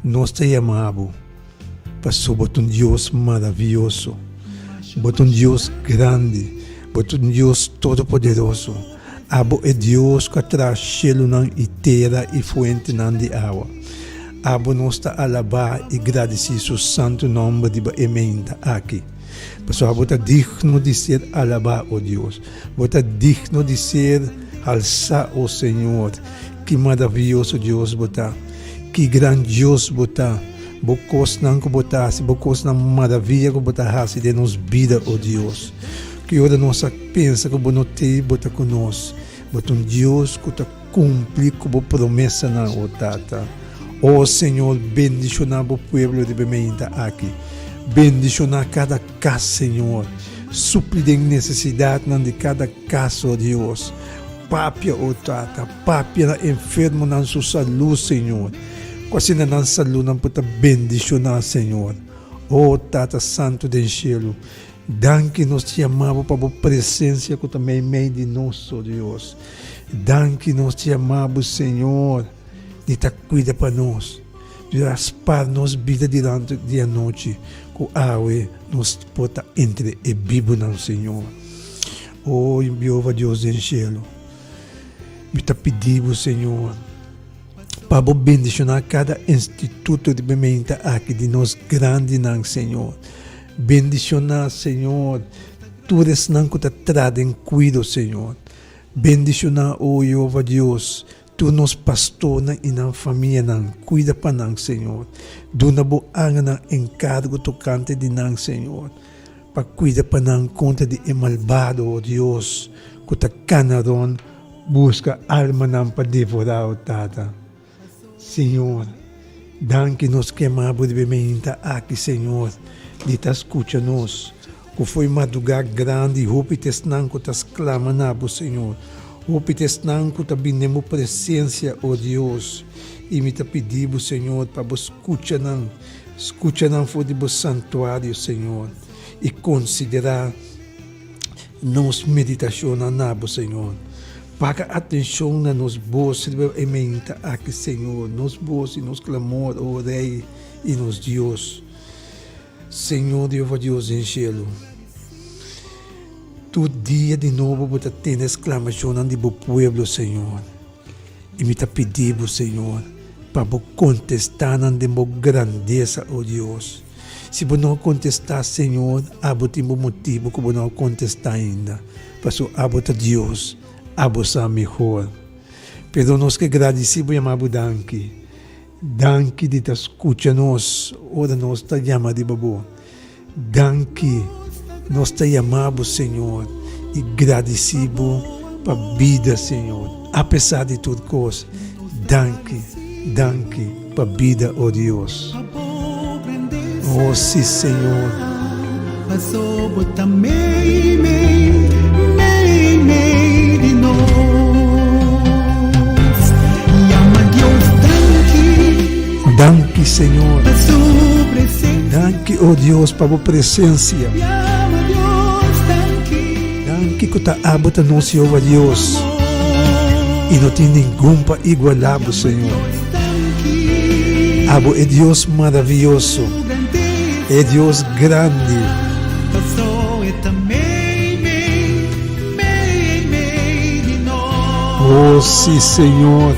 nós te amamos, passou por um Deus maravilhoso, por um Deus grande, por um Deus todo-poderoso. Abo é Deus que traz céu e terra e fonte de água. Abo nós te alabar e agradecer o santo nome de emenda aqui. Porque abo está digno de ser alabado, oh Deus. Está digno de ser alçado, oh Senhor. Que maravilhoso Deus está. Que grandioso está. Bocos não que botar, se bocos não maravilha que botar de nos vida, oh Deus. Que ora nossa pensa que não te bota conosco. Bota um Deus que está cumprir com a promessa na o Tata. Oh Senhor, bendicionar o povo de Bemenda aqui. Bendicionar cada casa, Senhor. Suprir a necessidade de cada casa, oh Deus. Papia, oh Tata. Papia na enfermo na sua saúde, Senhor. Quase na saúde não pode bendicionar, Senhor. Oh Tata Santo do Cielo. Danke nos te amamos para a presença que também é de nós, oh Deus. Danke nos te amamos, Senhor. De te cuida para nós. De raspar nos vida durante a noite. Com a água nos pode entre e vivo no Senhor. Oh, enviou Deus em cielo. Me te pedimos, Senhor, para bendicionar cada instituto de bementa aqui de nós grande, Senhor. Bendicionar, Senhor, tudo isso não que te trazem cuido, Senhor. Bendicionar, oh Jeová Deus, tu nos pastor e na família, cuida para nós, Senhor. Dona bo ang encargo tocante de nós, Senhor. Para cuida para nós contra de malvado, oh Deus, que te canaron, busca alma não para devorar, oh Tata. Senhor, danke nos queimamos de bementa aqui, Senhor. De te escucha-nos, que foi madrugada grande, rupites não que te exclama nabo, Senhor. Rupites não que te binemos presença, oh Deus. E me te pedimos, Senhor, para vos escucha não for de vos santuário, Senhor. E considerar nos meditação na nabo, Senhor. Paga atenção na nos boas emenda aqui, Senhor. Nos boas e nos clamor, oh Rei e nos Deus. Senhor, Deus em cielo. Tu dia de novo você tem exclamação de bo pueblo, Senhor. E me te pedimos, Senhor, para contestar de bo grandeza, oh Deus. Se você não contestar, Senhor, abo tem motivo que você não contestar ainda. Porque abo te Deus, abo sa melhor. Pero nós que agradecemos e amamos danke. Danke de te escucha-nos, ora nós te chama de babo. Danke, nós te amamos, Senhor, e agradecemos para a vida, Senhor. Apesar de tudo coisa, danke para a vida, oh Deus. Oh, sim, Senhor. De nós. Danke, Senhor. Danke, oh Deus, para a presença. Danke que está habita no Senhor, Deus. E não tem nenhum para igualar, Senhor. Abo é Deus maravilhoso. É Deus grande. Oh, sim, Senhor.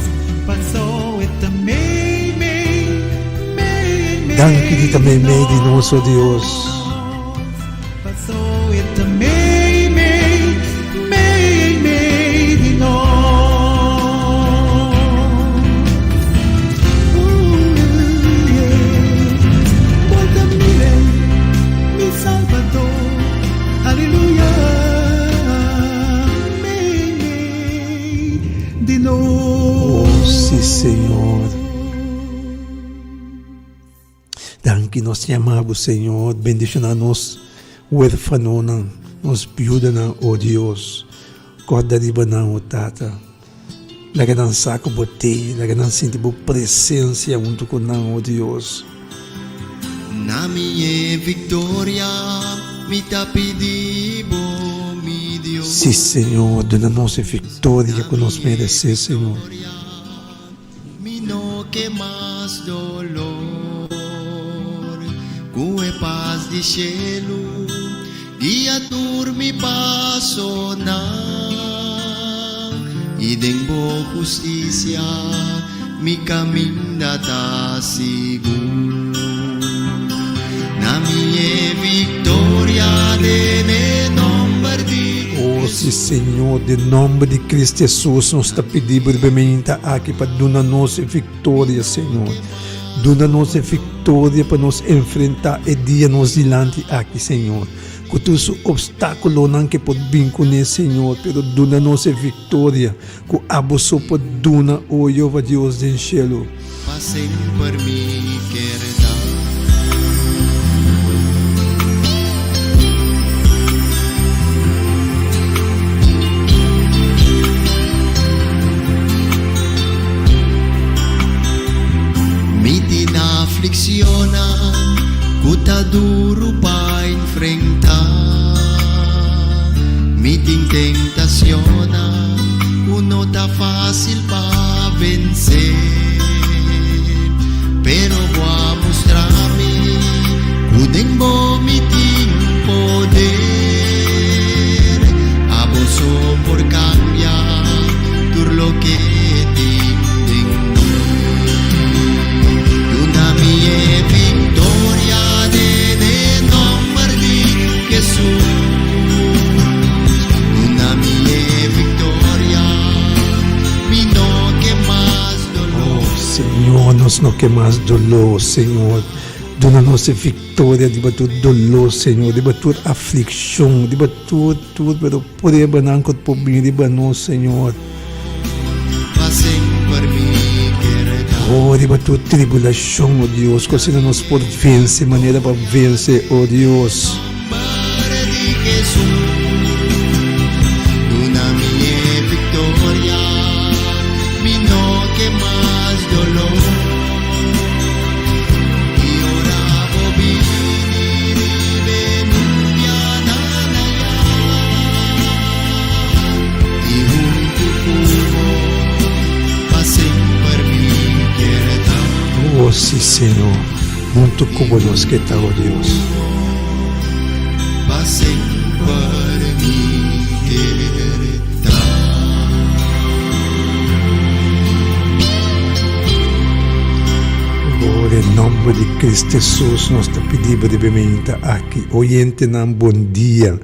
Danke de também meio de nosso Deus. Oh, sim, Senhor. Danke, nós te amamos, Senhor. Bendicionar-nos, huérfanos, nos viúvas, oh Deus. Corda de banana, oh Tata. Laga não saco botei, laga não sente boa presença junto com nós, oh Deus. Na minha vitória, me tá pedindo, mi Deus. Sim, Senhor, dona nossa vitória que nós merecemos, Senhor. Mi no no que más dolor. Cue paz di cielo, guia tur mi paso na. Idengbo justicia, mi caminda ta sigur. Na mia victoria de nombre di Oh, sim, Senhor, de nome de Cristo Jesus, nós está pedindo brevemente aqui para dar nossa vitória, Senhor. Dar nossa vitória para nos enfrentar e dia nos diante aqui, Senhor. Com todos os obstáculos não que pode vir com ele, Senhor, pero dar nossa vitória, com a bolsa pode dar, oh, Jeová Deus do céu. Passem por mim, querida. Aflicciona, cuta duro para enfrentar. Mi tentaciona, uno tá fácil para vencer. Pero voy a mostrarme, cudenbo mi poder. Aboso por cambiar, tur lo que Senhor, nós não quer mais dolor, Senhor. Dona nossa vitória, de bater dolor, Senhor, de bater aflição, de bater tudo, pero por aí banan com o pobre de banon, Senhor. Passem por mim, querida. Oh, de bater tribulação, oh Deus, que assim nós podemos vencer, maneira para vencer, oh Deus. Para de Jesus, dona minha vitória, me não que mais dolor. Oh, sim, Senhor. Muito como nós que está, oh Deus. Passem por mim, querida. Oh, em nome de Cristo Jesus, nós te pedimos brevemente aqui. Oyente, nam bom dia.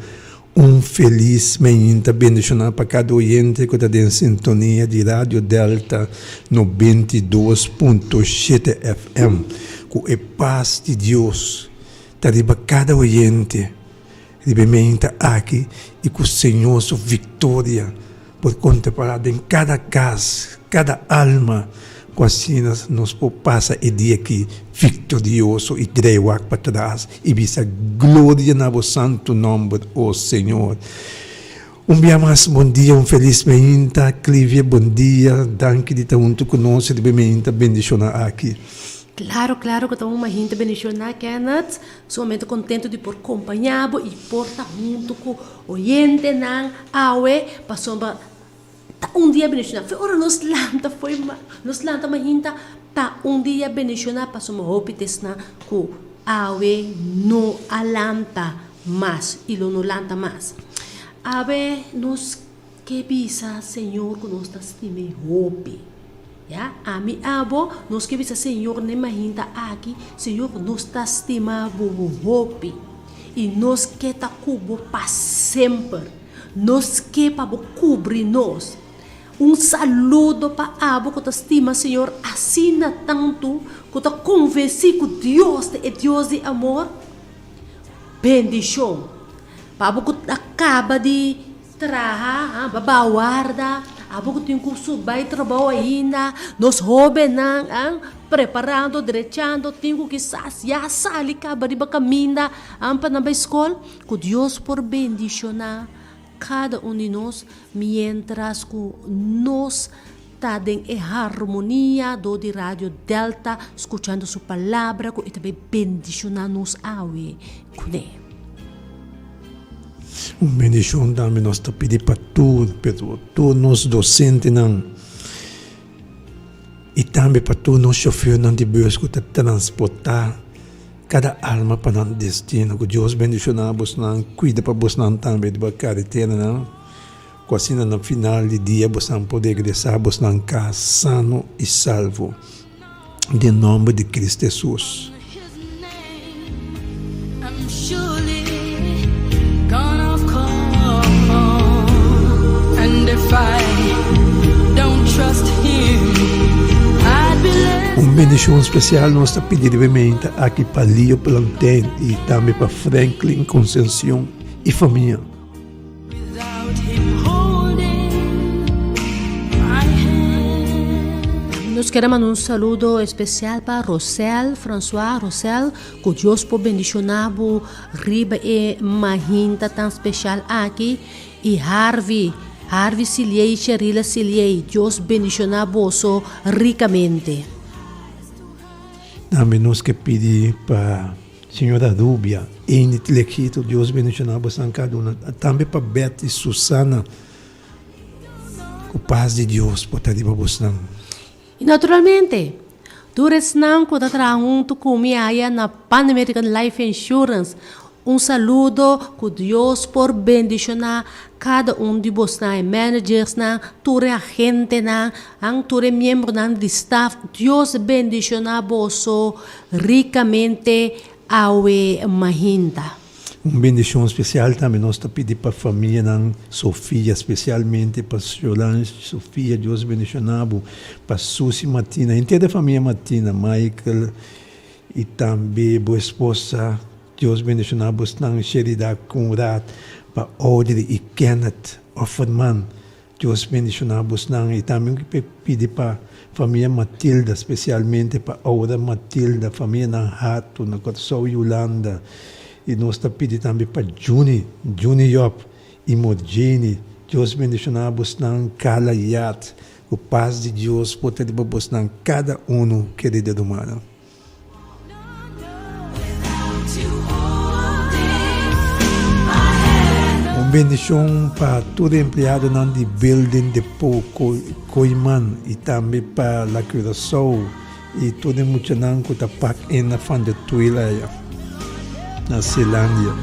Feliz manhã bendicionado para cada oyente que está em sintonia de Rádio Delta 92.7 FM. Com a paz de Deus, está para cada oyente, brevemente aqui, e com o Senhor sua vitória por contemplar em cada casa, cada alma. Assim nos passa o dia aqui vitorioso e dreioak para trás e visa glória na vosso santo nome, oh Senhor. Dia mais bom dia, feliz manhã, Clívia, bom dia, danke de estar junto conosco, de manhã, bendicionar aqui. Claro que estamos uma gente bendicionada, Kenneth. Somente contento de por acompanhar e por estar junto com o oyente na aue, passou dia bendicionado. Foi ora nos lanta mahinta ta dia bendicionado passou uma hope tesna ku awe no alanta mas ilo no lanta mas. Abe nos que bisa Senhor que nos estime hope. Ya, ami abo nos que bisa Senhor ne mahinta aqui, Senhor nos estima hope. E nos que ta cubo para sempre. Nos que para cobrir nós. Saludo para abo que te estima, Senhor, assim tanto que te convenci que Deus é Deus de amor. Bendição. Para abo que acaba de trabalhar, babawarda, abo que tem que subir trabalho ainda, nos jovens preparando, derechando, tenho que já sali acaba de caminhar, para na escola, que Deus por bendicionar cada de nós, mientras que nós estamos em harmonia do de Rádio Delta, escutando sua palavra, que também bendicionar-nos awe. Bendição também nós te pedimos para tudo, todos os docentes, E também para tu no chofer não de bus que te transportar cada alma para um destino. Que Deus bendicionar vos não cuida para vos não também de carretera não. Que assim no final do dia vos não poder regressar vos não cá sano e salvo. Em nome de Cristo Jesus. I'm surely gonna call. And if I don't trust him, I'd be left. Bendição especial nós está pedindo aqui para Leo Plantain e também para Franklin Conceição e família. Without him holding my hand. Nós queremos saludo especial para Rosel, François Rosel, que Deus pode bendicionar riba e mahinta tão especial aqui, e Harvey Siliei, Sherila Siliei, Deus bendicionar você ricamente. Também nós que pedir para Senhora Rúbia, em Lequito, Deus bendicionar você cada uma. Também para Beth e Susana, com paz de Deus, por estar para você. E naturalmente, tu resnam que está junto comigo na Pan American Life Insurance. Saludo que Deus por bendicionar cada de vocês, managers, toda a gente, toda a membro de staff. Deus bendicionar você ricamente ao mahinta. Bendição especial também nós pedimos para a família Sofia, especialmente para Solange, Sofia, Deus bendicionar para Suzy Martina, inteira a família Martina, Michael e também boa esposa. Deus bendicionar você na Sherida Conrad, para Audrey e Kenneth Offerman. Deus bendicionar você e também pedir para a família Matilda, especialmente para Aura Matilda, família Nahato, na Coração Yolanda. E nós pedimos também para Juni Yop e Modjini. Deus bendicionar você na Kala Yat. O paz de Deus pode ter você na cada querido do mar. Bendição para todo empregado de building de Coiman e também para La Curaçao e todo mundo que está aqui na fan de Tuila na Ceilândia.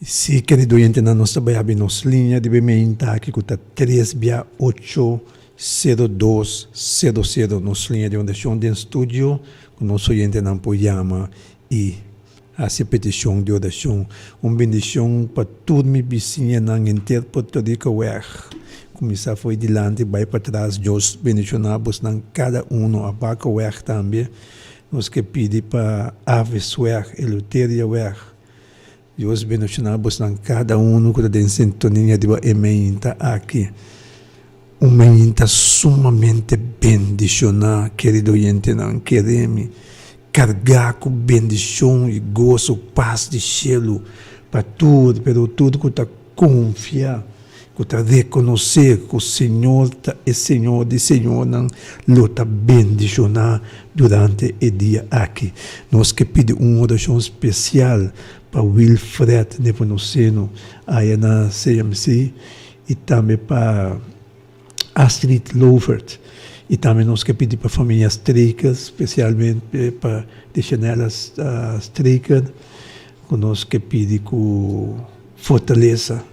Se querido oyente na nossa baia nossa linha de bementa aqui que está 3680200 nossa linha de oração de estúdio com nosso oyente não poiama e a petição de oração bendição para tudo me vizinha na inteiro Porto Rico começar foi delante vai para trás Deus bendicionamos na cada a vaca também nós que pedir para aves Eleutéria Deus bendicionamos na cada que está em sintonia de ementa aqui. Ementa sumamente bendicionar, querido oyente, não queremos carregar com bendição e gozo, paz de cielo para tudo, pero tudo que está confiar, que está reconhecer que o Senhor é Senhor de Senhor, não lo está bendicionar durante o dia aqui. Nós que pedimos uma oração especial para Wilfred Nepomuceno, aí na CMC, e também para Astrid Lovert, e também nós que pedimos para a família Streiker, especialmente para a Chanelas Streiker, que nós que pedimos com fortaleza.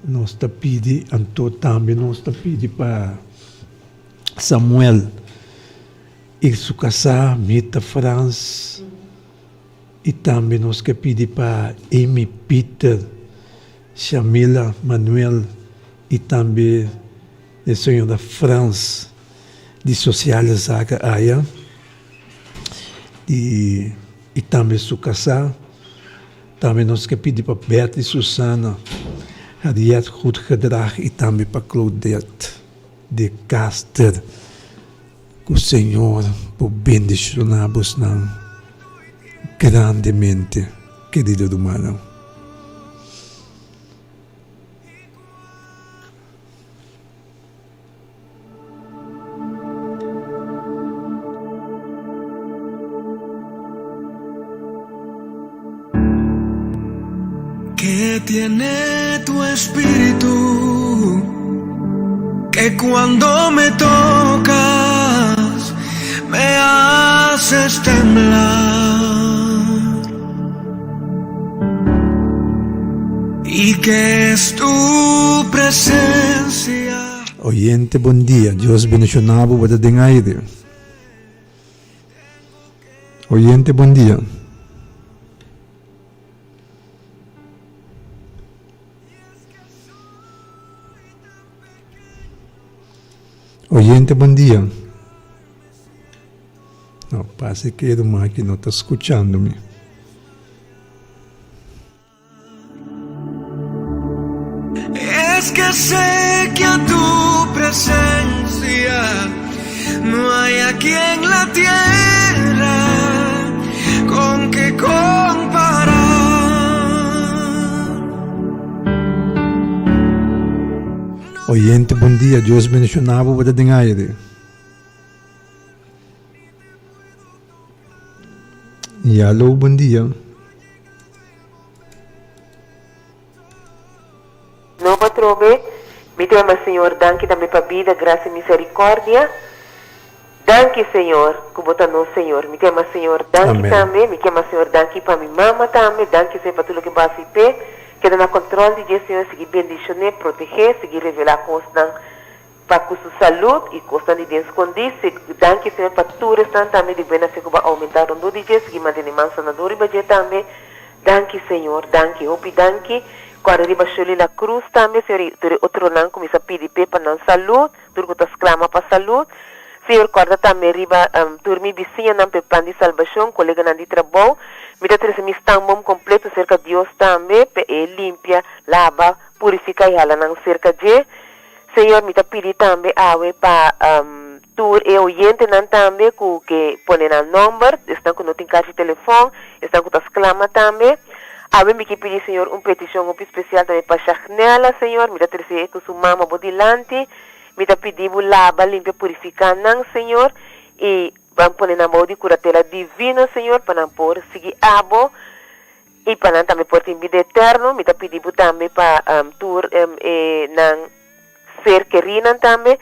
Nós pedimos, também nós pedimos para Samuel, e sua casa, Mita France, e também nós que pedimos para Amy Peter, Shamila Manuel e também a senhora France, de sociale zaken aya, e também sua casa, também nós que pedimos para Bert e Susana, had het goed gedrag e também para Claudette de Caster, que o Senhor por bendicionar-vos grandemente, querido humano. ¿Qué tiene tu espíritu que cuando me tocas me haces temblar? ¿Y qué es tu presencia? Oyente, bom dia. Deus bendicionava o Bada Dengaire. Oyente, bom dia. Oyente, bom dia. Não, parece que o irmão aqui não está escutando-me. Es que sé que a tu presencia no hay aquí en la tierra con qué comparar. Oyente, bom dia. Deus bendicionava o Bada Dengaire. E alô, bom dia. No patrone, mi chiama Signor, danke também para vida, graça e misericórdia. Danke, Senhor, kubota no Senhor. Mi chiama Signor, danke Amen. também. Mi chiama Signor, danke para minha mama também. Danke, Senhor, para tudo que vai se ter. Que dá na controle de Senhor, seguir bendicionar, proteger, seguir revelar coisas para a sua saúde e coisas de esconder. Danke, Senhor, para tudo restante também de benefício que vai aumentar o nome de Jesus, seguir manter mansa na dor e bater também. Danke, Senhor, danke, hope, danke. Quando arriba a cruz também, Senhor, outro não começa a pedir para não saúde, tudo que exclama para saúde. Senhor, guarda também arriba, dormir vizinha não plan de salvação, colega não de trabalho, me dá três bom completo cerca de Deus também, limpia, lava, purifica e hala não cerca de. Senhor, me dá pedir também água para tur e oyente não também que põe na número, estão com não tem caixa de telefone, estão com exclama também. Ave me que pedir, Senhor, petição especial também para Charnela, Senhor, me dá terceiro com sua mama bodilante, me dá pedir lava, limpa, purificar, não, Senhor, e vamos pôr na mão de curatela divina, Senhor, para não pôr, seguir abo, e para não também pôr em vida eterna, me dá pedir também para tur, não ser querida também.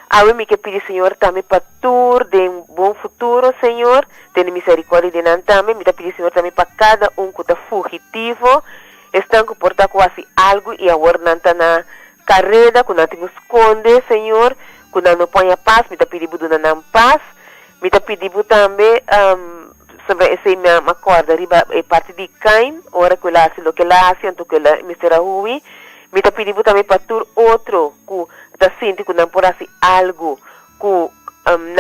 Ave me que pedir, Senhor, também para tur de bom futuro, Senhor, tenha misericórdia de nós também. Me dá pedir, Senhor, também para cada que está fugitivo, estão que portar quase algo e agora não está na carreira, que não tem esconde, Senhor, que não põe a paz. Me dá pedir para não paz. Me dá pedir também, sobre esse me acorda, riba é parte de Caim, ora que ela hace lo que ela hace, então que ela me será ruim. Me está pedindo também para tur outro que está sentindo que não pode fazer algo que não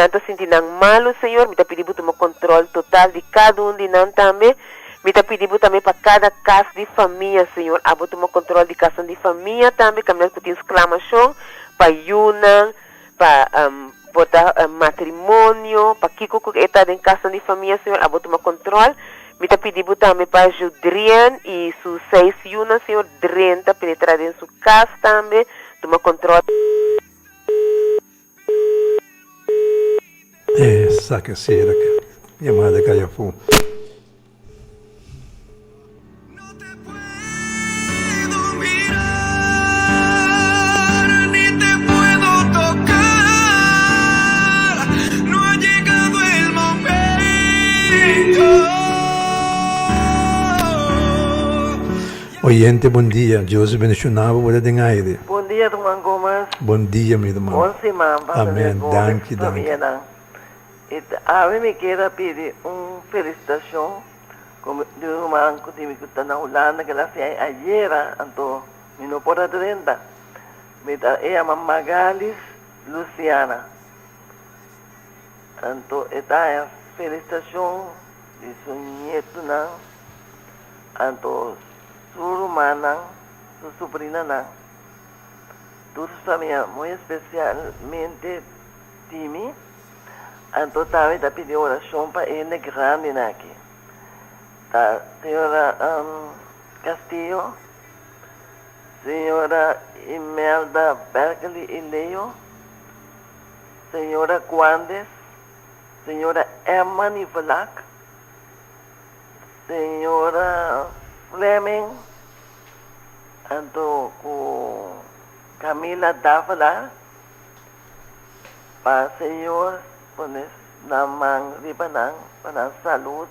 está sentindo malo, Senhor. Me está pedindo para o controle total de cada de nós também. Me está pedindo também para cada casa de família, Senhor. A tomar controle de casa de família também, caminhando com exclamação, para Yunan, para botar matrimônio, para Kiko que está em casa de família, Senhor. A tomar controle. Me está pedindo também para Judrian e seus 6 Yunan, Senhor, 30 penetrar em sua casa também, tomar controle. Saca cera, minha madre caiu fogo. No te puedo mirar, ni te puedo tocar, no ha llegado el momento. Oyente, bom dia. Deus bendicionava o Bada Dengaire. Bom dia, irmã Gomes. Bom dia, meu irmão. Bom semana. Amém. Danke, danke. A mim me quero pedir uma felicitação como de um irmão que está na Holanda, que ela fez ayer, então, me não pode 30. Me llama Magalis Luciana. Anto esta a felicitação de su nieto na anto su hermana, su sobrina na. Todos família muito especialmente Timi. Anto também tá pedindo oração para ele grande aqui. Tá, senhora Castillo, senhora Imelda Berkeley e Leo, senhora Guandes, senhora Emma Nivelak, senhora Fleming, anto com Camila Davala, para senhor pones namang ribanang para saúde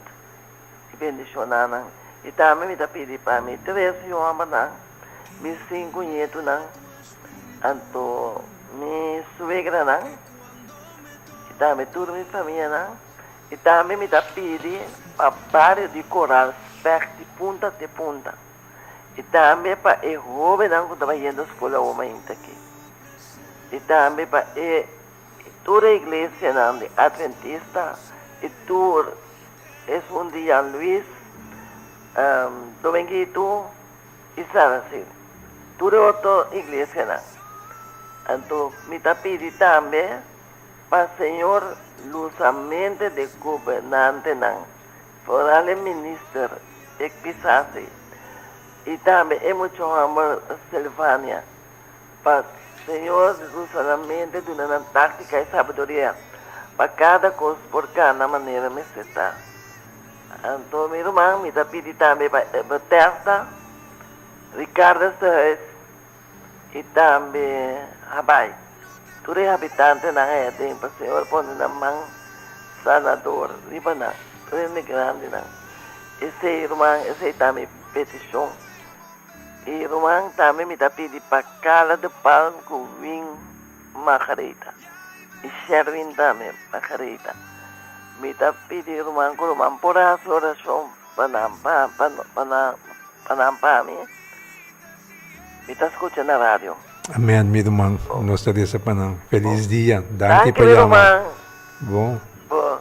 e bendicionanang. E também me dá pedir para mim 3 homens nang, me 5 netos nang, anto me suegra nang, e também toda minha família nang, e também me dá pedir para barrio de coral, perto de punta, e também para o jovem nang que estava indo à escola homem aqui, e também para toda a igreja de Adventista e tour es un día Luis, Dominguito y Saracen. Toda otra iglesia. Entonces, me pidi también para el Señor luzamente de gobernante, para el ministro, Pisase. Y también hay mucho amor Silvania, para Senhor, solamente de uma tática e sabedoria para cada coisa, por cada maneira me está. Então, meu irmão, me pedi também para Bethesda, Ricardo Serres e também Habai. Todos os habitantes na área têm para o Senhor pôr na mão sanador, Libanã, todos os migrantes. Esse irmão, esse também petição. E irmão também me pedi para Cala de Palma com vinho Margarita. E Sherwin também, Margarita. Me pedi irmão com irmão por a oração para mim. Me está escutando na rádio. Amém, meu irmão. Nós te desejamos feliz dia. Danke, irmão. Bom. Bom.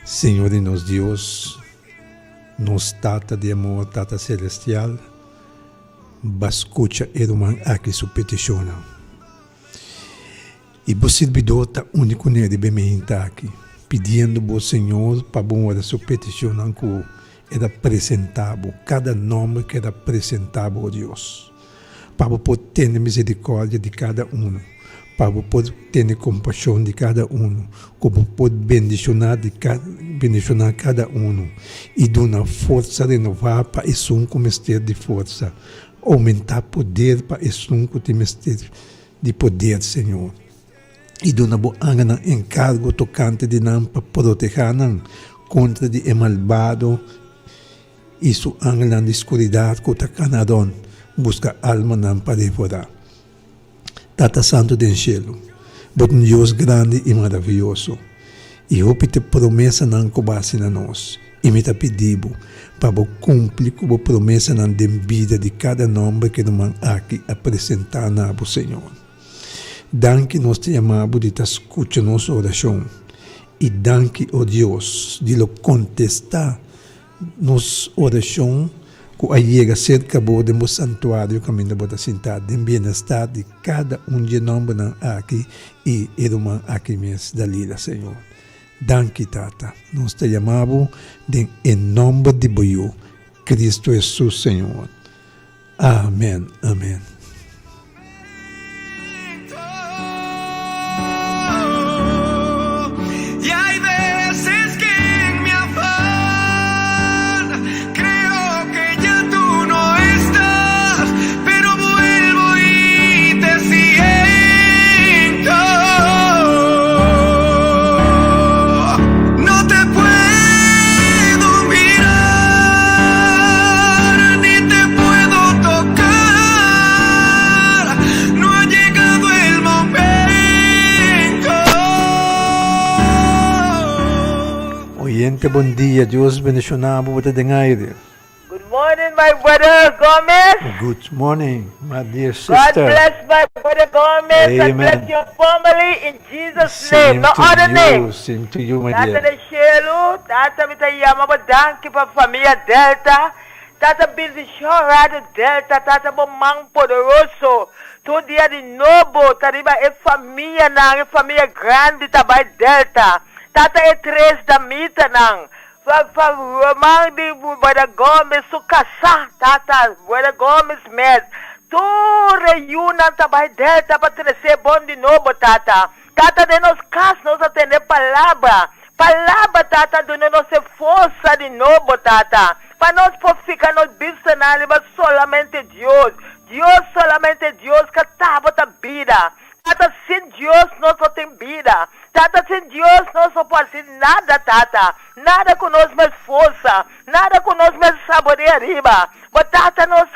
Senhor e nosso Deus, nos Tata de amor, Tata celestial, bascucha irmão aqui sua petição. E você bidou tá único nele bem aqui, pedindo ao Senhor para bom a sua petição que era apresentável, cada nome que era apresentável a Deus, para poder ter misericórdia de cada um. Para poder ter compaixão de cada um, como poder bendicionar cada um e dar uma força renovar para esse um como ter de força, aumentar poder para esse um que tem de poder, Senhor. E dar uma boa encargo tocante de nós para proteger nós contra de malvado e sua ângulo de escuridão que está canadão, busca alma nós para devorar. Tata Santo del Cielo, bot um Deus grande e maravilhoso, e eu te promessa não cobase na nós, e me pedindo para cumprir com a promessa na vida de cada nome que nós aqui apresentar na Senhor. Danke nós te amamos de te escutar nossa oração, e danke, oh Deus, de lo contestar nossa oração, que chega cerca do santuário que ainda pode sentar em bem-estar de cada de nós aqui e irmã aqui mesmo da Lila, Senhor. Danke, Tata. Nós te chamamos em nome de Boiú, Cristo Jesus, Senhor. Amém. Amém. Y hay veces que en mi afán creo que ya tú no estás, pero vuelvo y te siento. No te puedo mirar ni te puedo tocar, no ha llegado el momento. Oyente, bom dia. Deus bendicionado por te aire. Good morning. morning, my brother Gomez. Good morning, my dear God sister. bless my brother Gomez. Amen. And bless your family in Jesus' Same name. No to other you, name. same to you, my Tata dear. de Shelu, Tata mitayama ba danki pa família Delta. Tata Bizishora Delta, Tata Bomang Poderoso. Tu dia de novo, tariba é família nang, é família grande tabai Delta. Tata é três da mita nang. Romang di Buada Gomes sukasa, Tata Buada Gomes med. Tu reúnan tabai Delta para trazer bom de novo, Tata. Tata de nos cas, nos atender palavra. Palavra, Tata, de nos força de novo, Tata. Para nós ficar nos bistanali, mas solamente Deus. Deus, solamente Deus que estava da vida. Tata, sem Deus não só tem vida. Tata, sem Deus não só pode ser nada, Tata. Nada com nós mais força. Nada com nós mais saboreia riba. Mas Tata, nós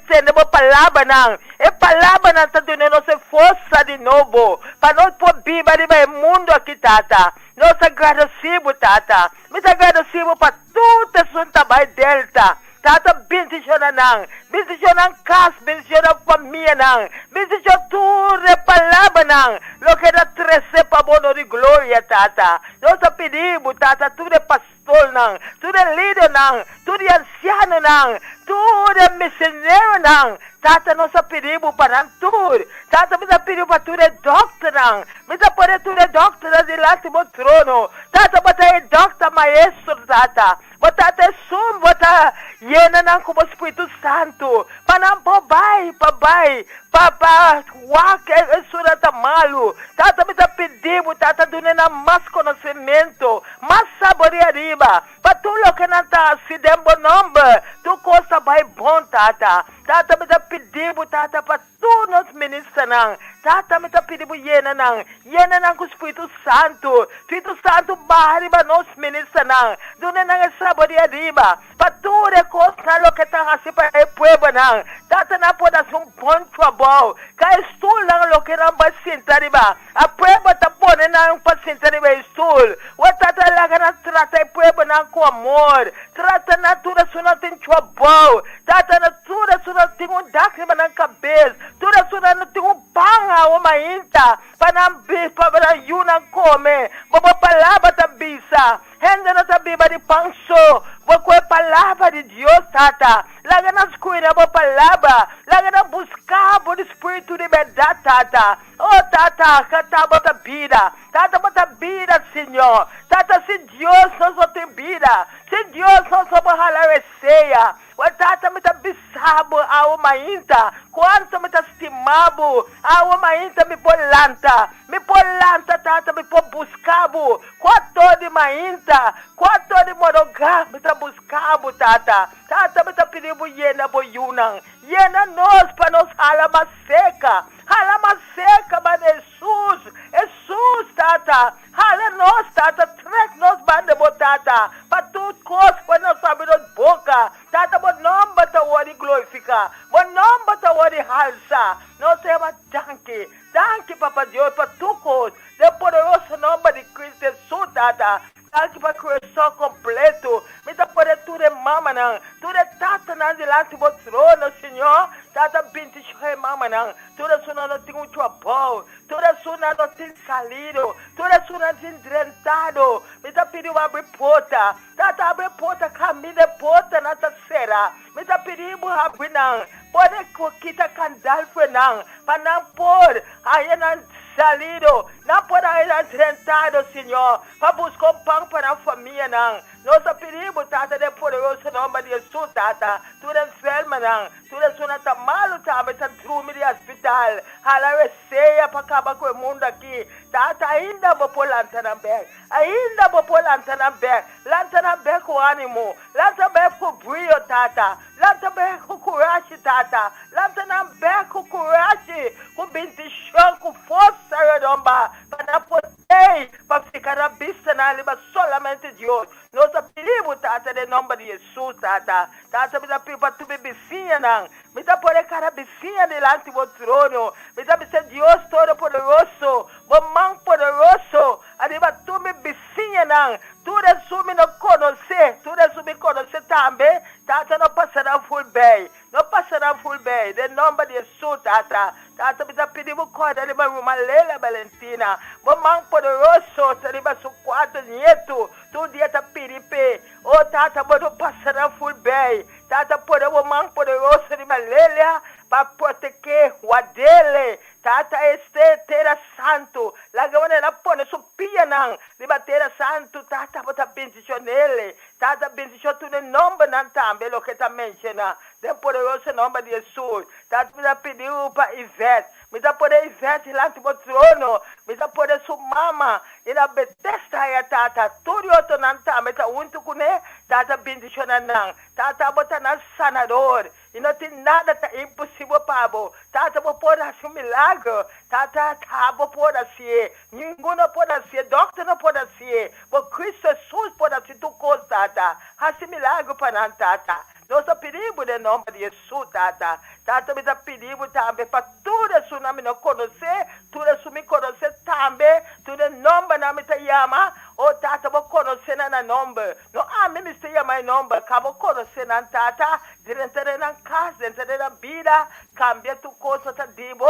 sendo uma palavra não. É palavra não está dando nossa força de novo. Para nós pôr Bíblia riba no mundo aqui, Tata. Nós agradecemos, Tata. Nós agradecemos para tudo isso trabalho Delta. Tata, bendicionar não. Bendicionar casa, bendicionar família não. Bendicionar tudo é palavra não. Lo que era trazer para bono de glória, Tata. Nós pedimos, Tata, tudo é pastor não. Tudo é líder não. Tudo é anciano não. Tudo é missionário não. Tata, nós pedimos para tudo. Tata, nós pedimos para tudo é doctor não. Nós pedimos tudo é doctor delante do trono. Tata, bota é doctor maestro, Tata. Bota é sum, bota llena não como Espírito Santo. Para papai, Papa, waka é surata malu. Tata, nós pedimos, Tata, dando mais conhecimento, mais sabedoria riba. Para tudo que não está se dando bom nome, tu costa vai bom, Tata. Tata, nós pedimos, Tata, para tu nos ministra não. Tata, nós pedimos llena não com o Espírito Santo. Espírito Santo barriba nos ministra não. Dona não sabedoria riba. Para tudo é costa lo que está assim para o povo não. Tata, não pode ser bom trabalho. Que estul não lo que não vai sentar riba. A povo está pondo não para sentar riba estul. O Tata lá que não trata o povo não com amor. Trata na tudo isso não tem trabalho. Tata na tudo isso não tem lágrima na cabeça. Tudo isso não tem panga uma inta. Para não yuna come. Bobo palavra da bisa. Henda na tabiba de panso. Bobo palavra de Deus, Tata. Laga na escuridão, bobo palavra. Laga na buscar por espírito de verdade, Tata. Oh, Tata, cata bota vida. Tata bota vida, Senhor. Tata, se Deus não só tem vida. Se Deus não só pode ralar ceia. O Tata me tá bisabo a uma inta. Quanto me tá estimado a uma inta me polanta. Me polanta, Tata, me pôr buscabo. Quanto de uma inta. Quanto de morogá me tá buscabo, Tata. Tata me tá pedindo yena boyunang. Yena nós para nós alama seca. Alama seca, mas Jesus. Jesus, Tata. Hala nós, Tata. Trek nós banda botata. Para tudo coisa para nós abrir boca. Tata, bom nome bata wari glorificar. Bom nome bata wari halsa. Nós temos danke. Danke, Papa Deus, para tu coisa. De poderoso nome de Cristo Jesus, Tata. Danke para criação completo. Me dá poder tudo é mama não. Tudo é Tata não delante do trono, Senhor. Tata binti shre mama não. Tudo isso não tem um trabalho. Tudo isso não tem salido. Tudo isso não tem drentado. Me dá pedido abrir porta. Tata abre porta, caminha porta na terceira. Me dá pedido abrir não. Pode quitar candal foi não. Para não pôr aí não salido. Não pode aí não drentado, Senhor. Para buscar pão para a família não. Nós pedimos, Tata, de poderoso nome de Jesus, Tata. Tudo é enferma não. Tudo isso não está malo, Tata. Está drume de hospital. Hala receia para acabar com o mundo aqui. Tata, ainda vou pôr lanterna bem. Ainda vou pôr lanterna bem. Lanterna bem com ânimo. Lanterna bem com brilho, Tata. Lanterna bem com coragem, Tata. Lanterna bem com coragem. Com bendição, com força, redomba. Para poder, para ficar na vista na língua solamente Deus. Nós pedimos, Tata, em nome de Jesus, Tata. Tata, me dá para tu bebecinha, não. Me dá por cara bebecinha delante do trono. Me dá para Deus todo poderoso. Mamãe poderoso. Arriba tu me bebecinha, não. Tudo isso me não conhecer. Tudo isso me conhecer também. Tata, não passará tata. Tata, me pedimos corda de uma Leila Valentina. Mamãe poderoso, tá riba su 4 nieto. Tu dia tá piripe. Oh, tata, bodo passar full bem. Tata, mamãe poderoso de Leila para proteger o dele. Tata, terra santo. Lagavane na pone su pia nang. Riba terra santo, tata, bota bendición ele. Tata, bendición tu ne nombre nan tambe, lo que ta menciona. Den poderoso nome de Jesus. Tata, me pediu para Ivete. Me dá poder Ivete lá no trono. Me dá poder sua mama. E na Bethesda ya tata. Tudo outro nan tambe, ta unto kune. Tata, bendición nan. Tata, bota na sanador. E não tem nada tá impossível para você. Tata, vou pôr assim um milagre. Tata, vou pôr assim. Ninguém não pode assim. Doctor não pode assim. Mas Cristo Jesus pode assim. Tu coisa, tata. Assim milagre para nós, tata. Nós pedimos em nome de Jesus, tata. Tata, me pedimos também para tudo isso não me conhecer. Tudo isso me conhecer também. Tudo em nome não me chama. Oh, tata, vou conhecer na nome. Não há me chama em nome. Vou conhecer na tata. Dentro da casa, dentro da vida. Cambia tu coisa, tá dibo.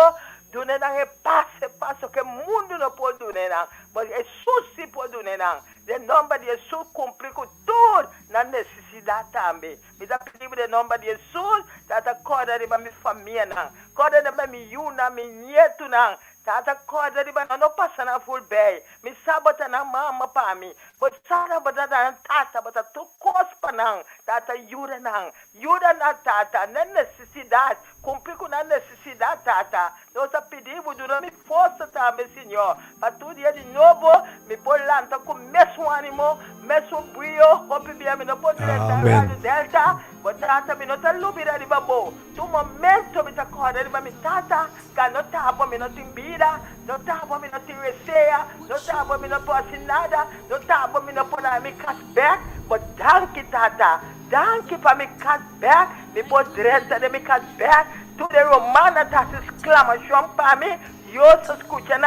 Dune nang e passo que o mundo não pode dune nang. Mas Jesus sim pode dune nang. De nome de Jesus cumprir com tudo na necessidade também. Me dá pedido de nome de Jesus. Tata corda de minha família nang. Corda de minha yuna, minha nieto nang. Tata corda de minha não passa na full bem. Me sabota na mama para mim. Pois sabota na tata, bota tu cospa nang. Tata yura nang. Yura na tata, na necessidade. Cumprir com a necessidade, tata. Nós pedimos durante força também, Senhor. Para tudo dia de novo, me pôr lá com o mesmo ânimo, mesmo brilho. Hope bem, me não pode Amen. Delta. Mas tata, me não está lubira de babo. Tu momento me está correndo, mas me tata. Que não está bom, me não tem vida. Não está bom, me não tem receia. Não está bom, me não pode nada. Não está bom, me não pode me cashback. Mas danke, tata. Danke para me cashback. Me pode direita de me cashback. Tudo é romana, tá se exclamação para mim. Deus escuta,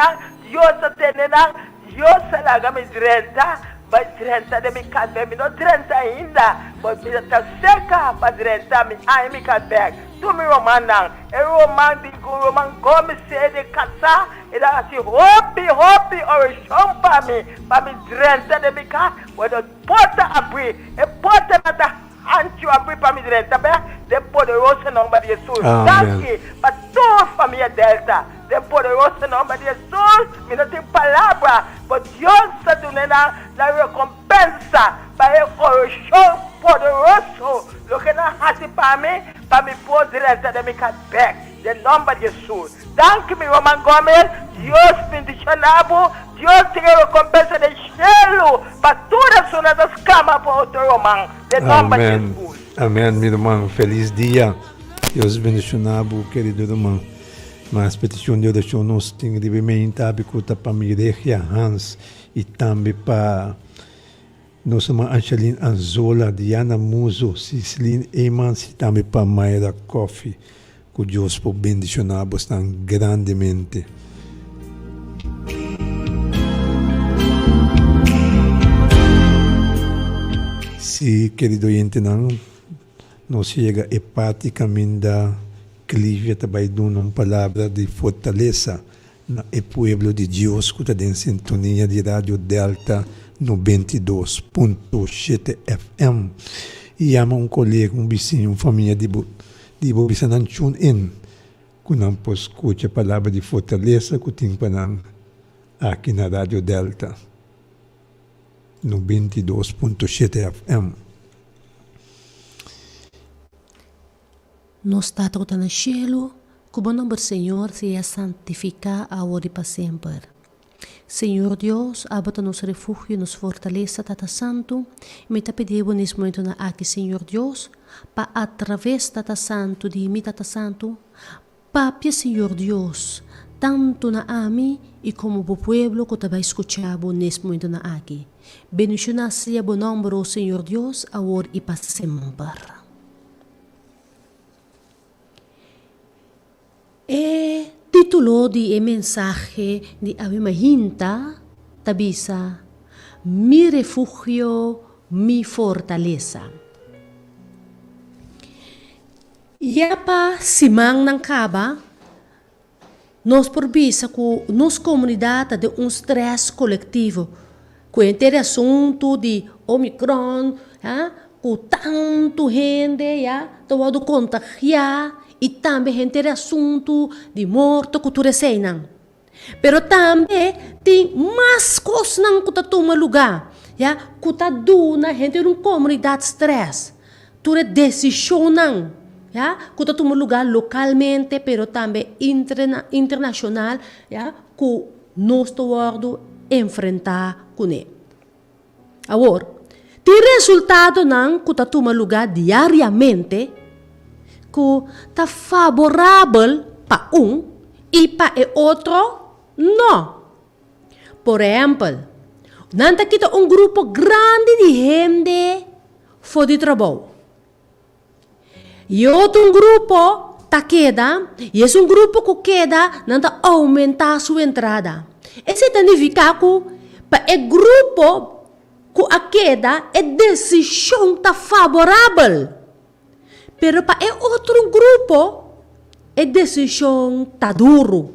Deus atende, Deus larga me direita. Mas direita de me cashback. Me não direita ainda. Mas me está seca para direita. Me cashback. Tu me romana. É romano, digo, romano, come se de caçar. E dá assim, hope, oração para mim. Para me direita de me cashback. Mas a porta abrir. A porta não está. Antes eu abrir para me direita, bem? De poderoso nome de Jesus. Danke para toda a família Delta. De poderoso nome de Jesus. Me não tem palavra. Mas Deus está dando na recompensa. Para o oração poderoso. O que não faz para me pôr direita de me cashback. De nome de Jesus. Danke, meu irmão Gomes. Deus bendicionado. Deus tem a recompensa de cielo. Para todas as suas camas para outro irmão. De nome de Jesus. Amém, meu irmão. Feliz dia. Deus bendicionado, querido irmão. Mas petição de oração nós temos de bem-estar para Mireia Hans e também para nossa irmã Angeline Anzola, Diana Muso, Cicilline Eamans e também para Mayra Coffee. Que Deus por bendicionar-vos tão grandemente. Se, querido oyente, nos chega hepaticamente da Clivia também dando uma palavra de fortaleza no pueblo de Deus que está em sintonia de Rádio Delta 92.7 FM. E chama um colega, um vizinho, uma família de você não tune in. Que não pode escutar a palavra de fortaleza que tem para aqui na Rádio Delta 92.7 FM. Nos Tato que está no cielo, que o bom nome do Senhor seja santificado agora e para sempre. Senhor Deus, abata nos refúgio, nos fortaleza, Tata Santo, e me pedimos nesse momento na aqui, Senhor Deus, para através Tata Santo, de mim, Tata Santo, papia, Senhor Deus, tanto na ami e como o pueblo que também escutamos nesse momento na aqui. Bendicionar seja o nome do Senhor Deus, agora e para sempre. E título de mensaje de Ave Mahinta tabisa Mi refugio, mi fortaleza. Yapa simang ng kaba nós por visa que nossa comunidade de um stress coletivo, com o assunto de Omicron, com tanto gente, todo contagiar, e também gente assunto de morto que tu receiam. Pero também tem mais coisas que tu toma lugar, que tu duna gente em uma comunidade stress, tu decisão, que tu toma lugar localmente, pero também internacional, que nós estamos enfrentar com ele. Agora, tem resultado não que tu toma lugar diariamente, que está favorável para e para o outro, não. Por exemplo, nós temos grupo grande de gente fora de trabalho. E outro grupo está queda, e esse grupo que queda, não está aumentar sua entrada. Isso significa que para o grupo que a queda, a decisão está favorável. Pero para o outro grupo, a decisão está duro.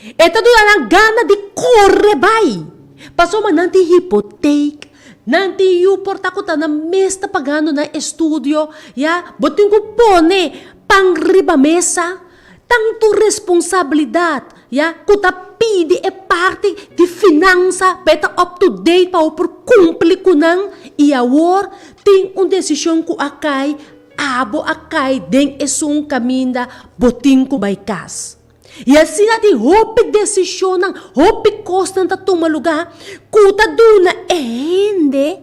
E está dando gana de correr vai. Passou mas não tem hipoteca, não tem o portaco tá na mesa pagando na estúdio, botem que pone pang riba mesa, tanto responsabilidade, que tá pede é parte de finança, para up to date para por cumprir com não e agora tem uma decisão que acai abo acai den esung caminda botin ko by kas. E assim natin hopi desisyon ng hopi cost ng tatuma lugar kuta duna hindi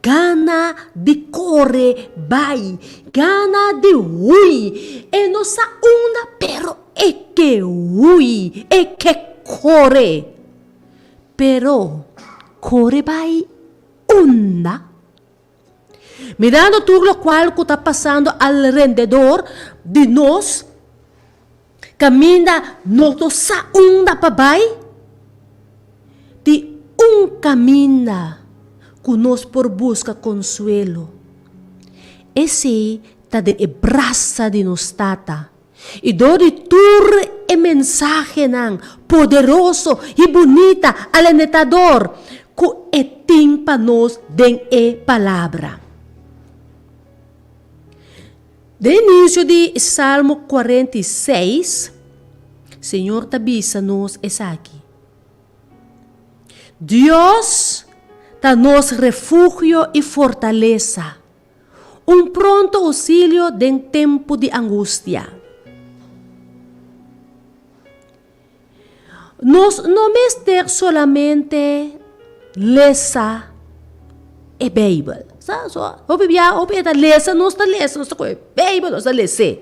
gana di kore bay gana di huy e no sa una pero eke huy eke kore pero kore bay una. Mirando tudo o qual que está passando alrededor de nós, caminha nosso sa da pabai, de caminho que nós por busca consuelo. Esse está de braça de nos tata. E do de tur e mensagem poderoso e bonita alentador que tem para nós den e palavra. De início de Salmo 46, Senhor tabisa-nos essa aqui. Deus está nos refúgio e fortaleza, pronto auxílio em tempo de angústia. Nós não é solamente lesa e Bíblia. Opi lesa, nós está lesa, nós está Bíblia, nós está lesa.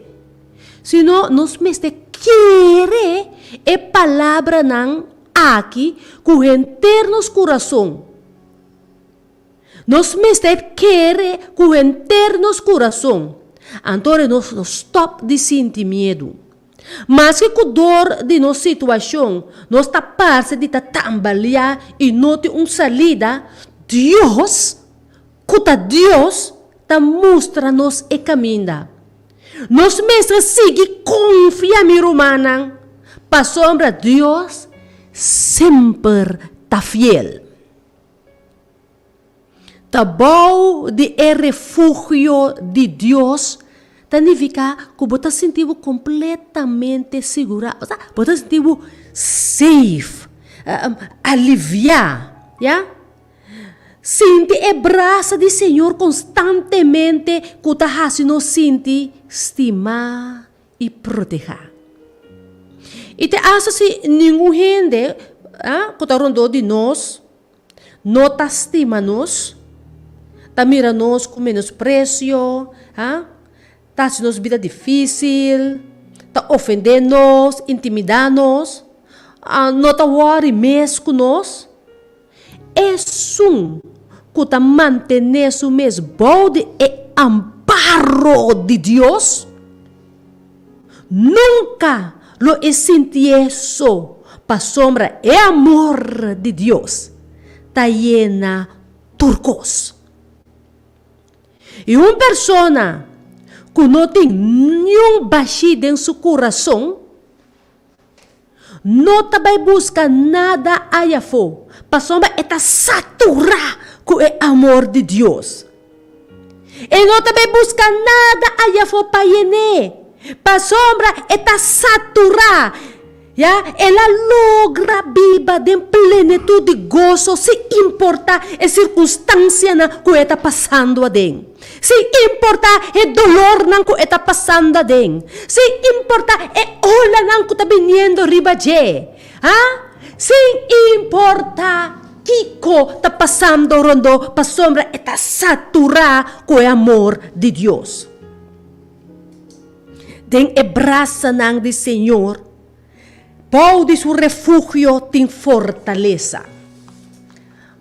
Sino, nós mesmo querer a palavra não aqui com internos coração. Nós mesmo querer com internos coração. Então, nós stop de sentir medo. Mas que com dor de nossa situação, nós está parte de tambalear e não ter uma salida, Deus está mostra-nos o caminho. Nós mesmos seguimos confiar em Romana, para sombra Deus sempre está fiel. Está bom de refúgio de Deus, significa que você sentiu completamente seguro, você sentiu safe, aliviar, Sente a braça do Senhor constantemente que está fazendo sentir estimar e proteger. E te acha se nenhum gente que está rondando de nós, não está estima nós, está mira nós com menosprecio, está fazendo nossa vida difícil, está ofendendo nós, intimidando nós, não está worry mesmo com nós. É que está mantendo o mesmo bode e amparo de Deus. Nunca lo senti isso para sombra e amor de Deus. Está llena turcos. E uma pessoa que não tem nenhum baixo em seu coração, no tabay busca nada allá fo. Pasombra eta satura com o amor de Deus. E não tabay busca nada allá fo pa llene. Pasombra eta satura. Ela logra viva de plenitude de gozo, se importa a circunstância na que está passando a den. Se importa o dolor na que está passando a den. Se importa o ola na que está vindo riba de. Se importa Kiko está passando rondo, pa sombra está saturada com o amor de Deus. Den abraça nang de Senhor. Pau de su refugio tem fortaleza.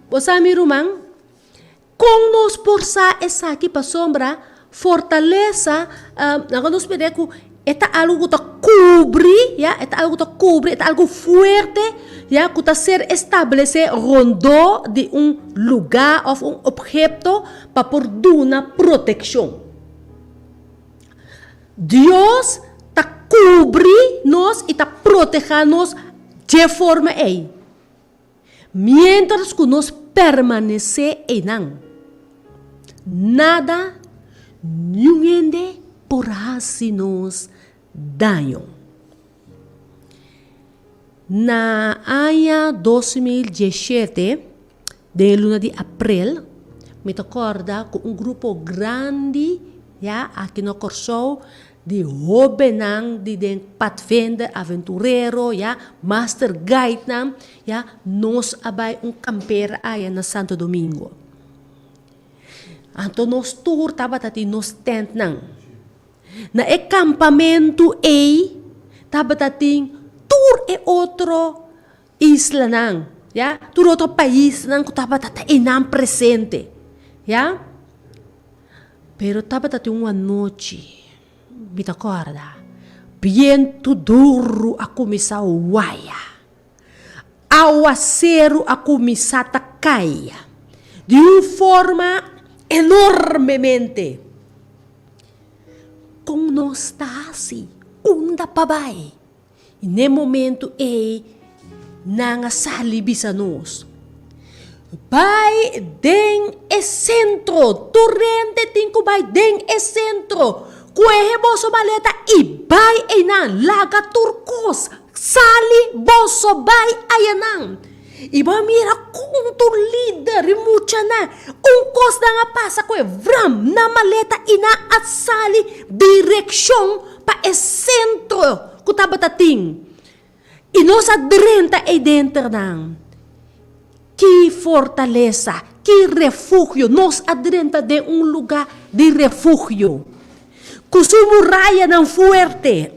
Você me rumang, com nos porsa essa aqui para sombra, fortaleza, nós nos pedimos é algo que cubre, é algo que cubre, é algo forte, que está ser estabelecido rondo de lugar ou objeto para por uma proteção. Deus cubre-nos e está protegendo-nos de forma aí. Mientras que nós permanecer em nada, ninguém porá se nos dano. Na ano 2017, de luna de abril, me recorda com grupo grande, aqui no Corsou, de hobenang, de den pathfinder, aventurero, master guide nam, nos abay camper ay na Santo Domingo. Anto nos tour tabatati nos tent nang. Na campamento tabatating tour outro isla nang, tour outro país nang tabatata inam presente, Pero tabatati uma noite, me acorda, viento duro a começar a uaia, aguacero a começar a cair, de uma forma enormemente. Como nós está assim, unda pabai, e no momento nanga salibisa nos. Vai den e centro, torrente tinko vai den e centro. Kuehe boso maleta i bay aynan laga turkos sali boso bay ayanan. Iba mira kung tu leader mucha na ungkos na nga pasa ko vram na maleta ina at sali direksyon pa e sentro kutabatating. Inos adrenta e dentro nang que fortaleza, que refúgio, nos adrenta de lugar de refúgio. Kusumuraya ng fuerte.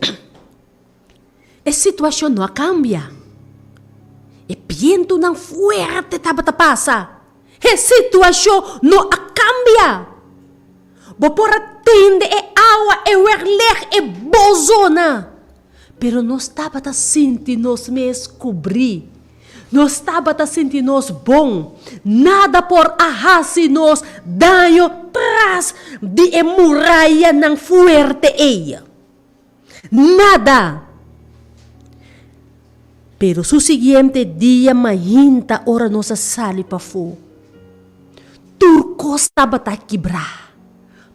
A situação não cambia. E viento ng fuerte tabatapasa. A situação não cambia. Bopor atende e awa e werleg e bozona. Pero nós tabata sinti nos mes cobrir. Nós tabata sinti nos bom. Nada por ahasi nos daño tras de muralha ng fuerte ella. Nada. Pero su siguiente dia mahinta ora nos sali pa fu. Turcos tabata quebrar.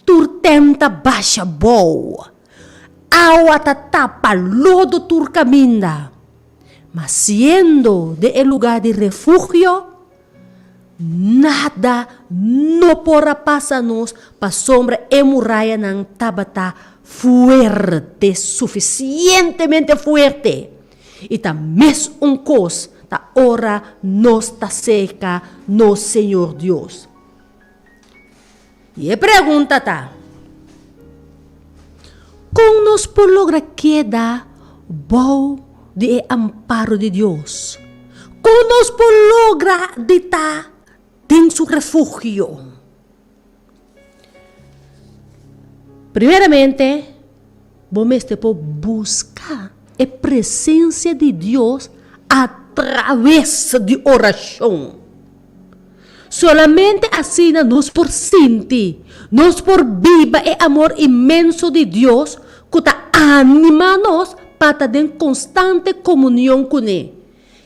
Turtenta baixa boa. Awa tatapa lodo turcaminda. Mas siendo de el lugar de refugio, nada no porá pasarnos pa sombra e muralla ng tabata fuerte, suficientemente fuerte. E ta mes cos, ta ora nos ta seca, no Senhor Deus. E pergunta ta, como nos por logra queda bom de amparo de Deus? Como nos por logra de ta en su refugio? Primeiramente, vamos por buscar a presença de Deus através de oração. Solamente assim nos por sentir, nos por viva e amor imenso de Deus que ta anima nos pata de constante comunhão com Ele.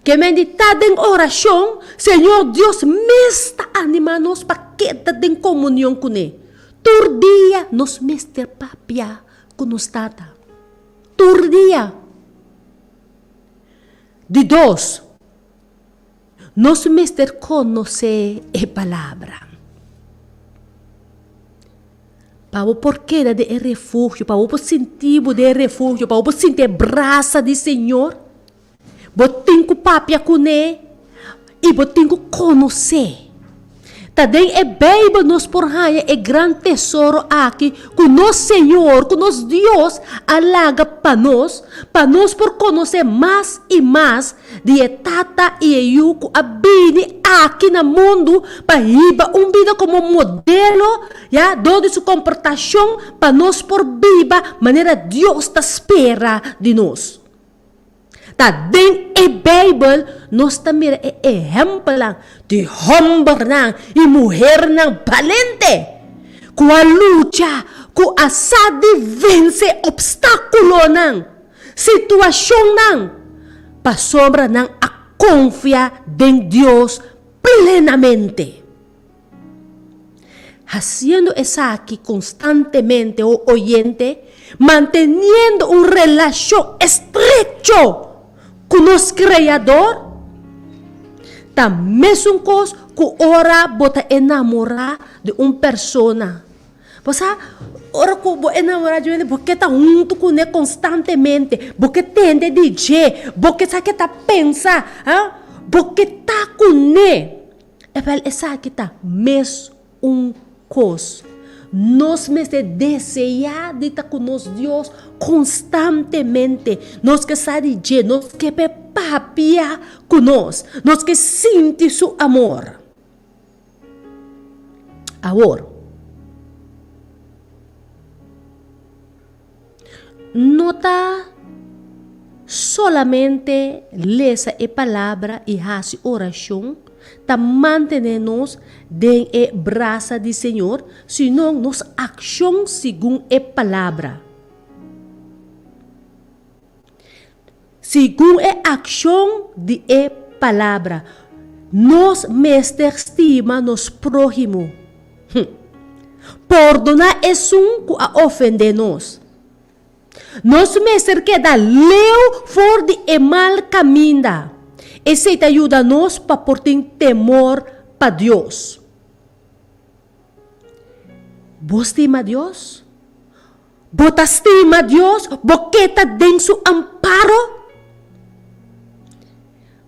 Que meditar em oração, Senhor Deus me está animando para que em comunhão com Ele. Todo dia nos mester papia com nos tata. Todo dia. De dois, nos mester conhecer a palavra. Para o porquê de refúgio, para o sentido de refúgio, para o sentir a braça do Senhor. Botinho papia com Ele e botinho conhecer. Também é bem nos por raia é grande tesouro aqui que o nosso Senhor, que o nosso Deus alaga para nós por conhecer mais e mais de tata e eu que habite aqui no mundo para ir vida como modelo, já, de sua comportação para nós por viva maneira Deus está espera de nós. Também a Bíblia nos também é exemplo de homem e mulher valente que a luta, que a sabe vence obstáculo situação para sobra a confiar em Deus plenamente. Haciendo eso aquí constantemente o oyente, manteniendo una relación estrecha con nuestro Creador, también es un cosa que ora bota enamorar de una persona. Pues ora que vou enamorar de ele porque está junto com ele constantemente, porque tende de dizer, porque sabe que está pensa, porque está com ele. É para essa que está mesmo coisa. Nós desejamos de estar com nosso Deus constantemente. Nós que sabemos dizer, nós que papia com nós que sentir seu amor. Agora, nota solamente lesa a palavra e hace oração, ta mantenernos den e braça do Senhor, senão nos ação segundo a palavra. Segundo a ação de a palavra, nos mestre estima nos próximo. Perdonar é um que a ofender nos. Nos mestre queda leu for de mal caminho. Esse te ajuda nos para portar temor para Deus. Vos estima Deus? Vos estima Deus? Vos queta den su amparo?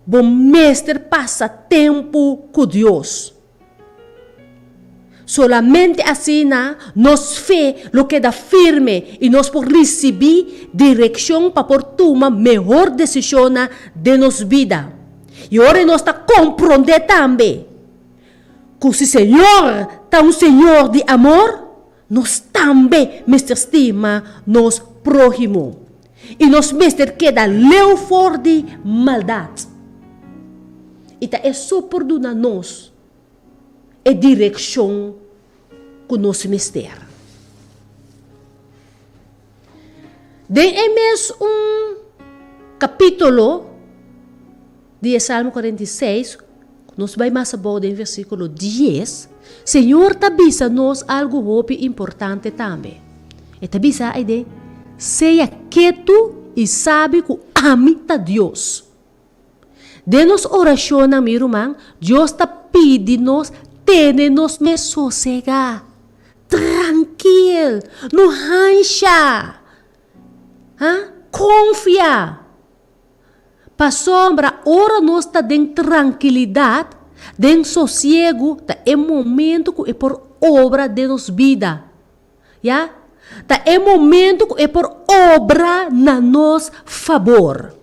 Vos mestre passa tempo com Deus. Solamente assim, nos fé lo que dá firme e nos por receber direção para por tomar melhor decisão de nossa vida. E ora nós está compreender também que se o Senhor está um Senhor de amor, nós também mestre estima nos próximo. E nos mestre queda leu for de maldade. E tá é só perdonar nós e direção com o nosso mistério. Tem mesmo capítulo de Salmo 46, nós vamos mais abaixo em versículo 10. Senhor, tabisa nós algo muito importante também. E tabisa a ideia, seja quieto e sabe que amita Deus. De-nos oração, meu irmão, Deus está pedindo-nos, ter-nos me sossegar. Tranquilo, não rancha. Confia. Para sombra, ora nós está em tranquilidade, em sossego, é momento que é por obra de nossa vida. Já? É momento que é por obra na nosso favor.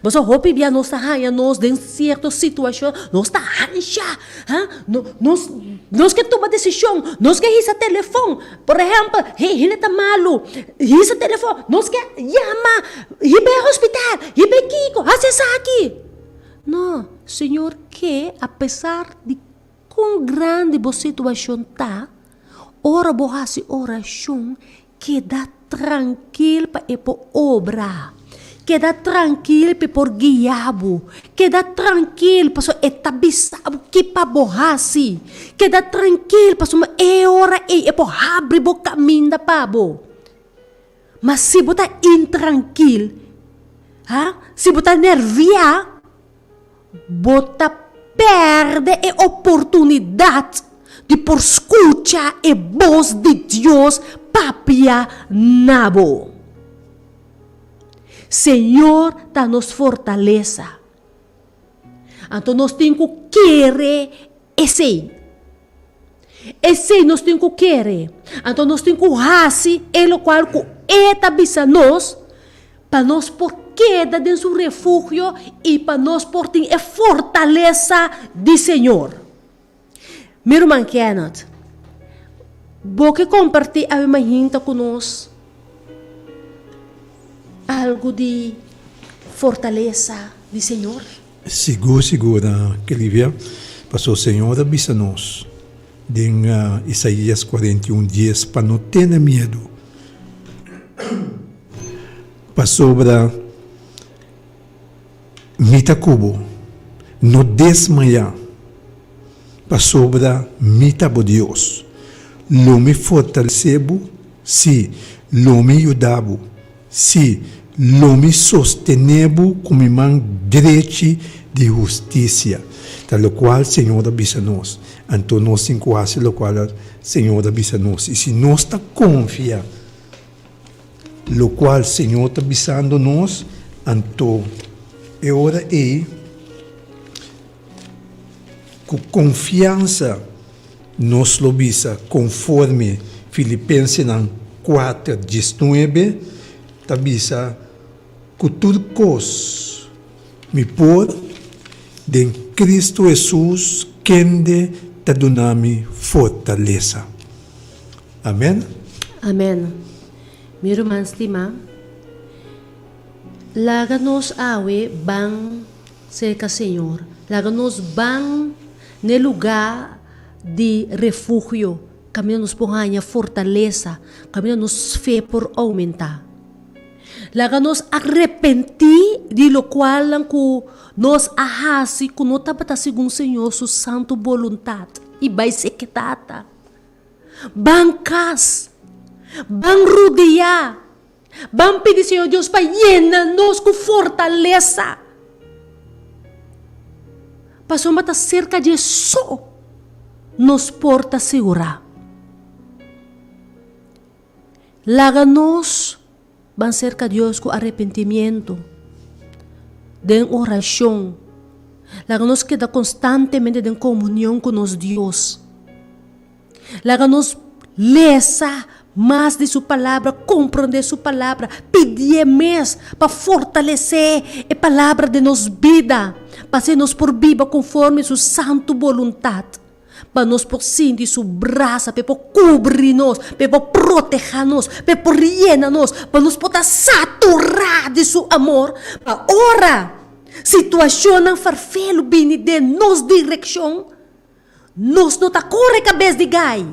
Mas o hope bia nós está nós em certa situação, nós está rancha, nós que toma decisão, nós que risa telefone, por exemplo, ele está malo, risa telefone, nós que chama, ibe hospital, ibe Kiko, acessa aqui. Não, Senhor, que apesar de quão grande a situação está, ora boa oração, que dá tranquilo para ir por obra. queda tranquilo por guiabo, queda tranquilo para etabisabo que para borrasi, queda tranquilo para é hora é por abrir o caminho da pabo. Mas se você intranquilo, se você nervia, você perde a oportunidade de por escutar a voz de Deus papia nabo. Senhor tá nos fortaleza. Então nós temos que querer esse. Esse nós temos que querer. Então nós temos que raci ele qual que etabisa nós para nós por queda de seu refúgio e para nós por ter a fortaleza de Senhor. Meu irmão Kenneth, vou que compartilhar a imagem conosco algo de fortaleza de Senhor. Segura, que Lívia, passou o Senhor avisa-nos em Isaías 41:10 para não ter medo. Para sobre mita cubo, não desmaiar. Para sobre mita bo Deus. Lo me fortalecebo, sim, lo me ajudabo, sim, lo me sostenebo com minha mão direita de justiça. Tal qual Senhor avisa-nos. Então nós temos que fazer o qual Senhor avisa-nos. E se nós está confiando, o qual Senhor está avisando-nos, então é hora com confiança nós lo avisa, conforme Filipenses 4:19, está avisa que tudo coisa me pôr de Cristo Jesus, quem está dando-me fortaleza. Amém? Amém. Meu irmão estima, laga-nos awe bang cerca Senhor, laga-nos bang no lugar de refúgio, caminho-nos por ganhar fortaleza, caminho-nos fé por aumentar. Laga-nos arrepentir de lo qual nos ahasi que não está segundo o Senhor, sua santa vontade, e vai ser que tata. Bancas, vão rodear, vão pedir Senhor Deus para llenar-nos com fortaleza. Passou a cerca de só nos porta segurar. Laga-nos, vão cerca de Deus com arrependimento, de oração. Laga-nos queda constantemente em comunhão com nosso Deus. Laga-nos lesa mais de sua palavra, compreender sua palavra, pedir mais para fortalecer a palavra de nossa vida, para sermos por viva conforme sua santa vontade, para nós por sentir sua braça, para cobrir-nos, para proteger-nos, para llenar-nos, para nos poder saturar de seu amor, para ora, situação não farfelo bem de nos direção, nós não está corre cabeça de gai.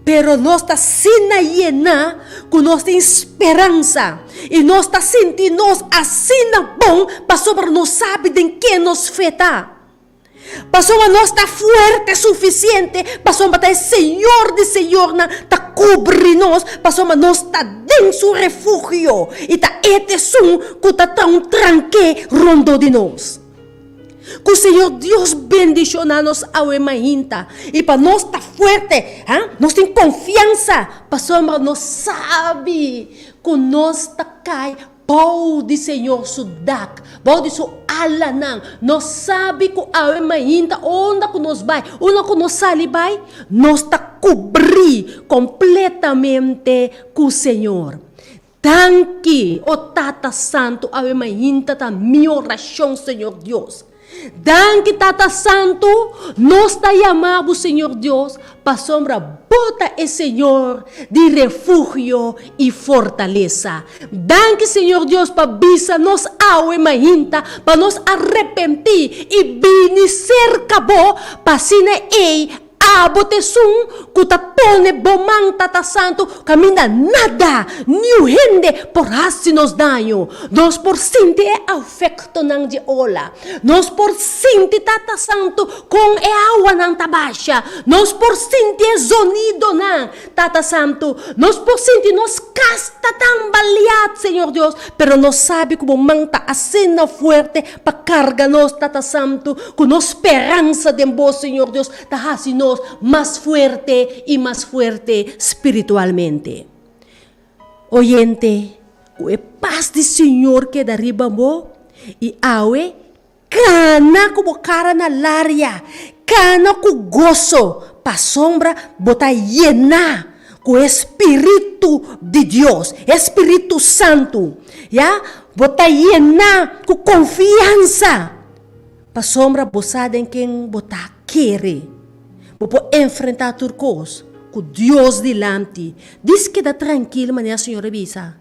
Pero nós está sina llena com nossa esperança. E nós está sentindo assim bom para sobre nós sabe de quem nos feta. Para sobre nós está forte o suficiente para sobre o Senhor de Senhor está cobrir nós. Para sobre nós está dentro do seu refúgio. E está este som que está tão tranque rondo de nós. Que o Senhor Deus bendicionar-nos ao imaginta. E para nós estar forte, nós temos confiança. Para sombra nós sabe que nós está cai. Pode Senhor sudak, pode su alanang. Nós sabe que ao imaginta onde que nós vai, onde que nós sali vai, nós está cobrir completamente com o Senhor. Danke, o Tata Santo, ao imaginta da minha oração, Senhor Deus. Danke, Tata Santo, nós te chamamos, Senhor Deus, para sombra, bota e Senhor de refúgio e fortaleza. Danke, Senhor Deus, para bisa nos ao imaginta, para nos arrepentir e bem cerca bo, para sina ei abo te sum, kutatone bomang tata santo, camina nada, niu hende por hasi nos daño. Nos por sinti e afecto ng diola. Nos por sinti tata santo kung e awa ng tabasya. Nos por sinti e zonido ng tata santo. Nos por sinti nos casta tang baliat, Señor Dios, pero nos sabe como manta assim na fuerte pa carga nos tata santo, con esperanza de vos, Señor Dios, nos más fuerte y más fuerte espiritualmente. Oyente, que paz de Señor que de arriba mo, y awe, cana como cara na laria, cana con gozo, pa sombra, bota llena, con Espíritu de Dios, Espíritu Santo, ya, bota llena con confianza, pa sombra, bosada en quien bota quiere. Para enfrentar turcos com Deus delante. Diz que dá tranquilo, mas a senhora avisa.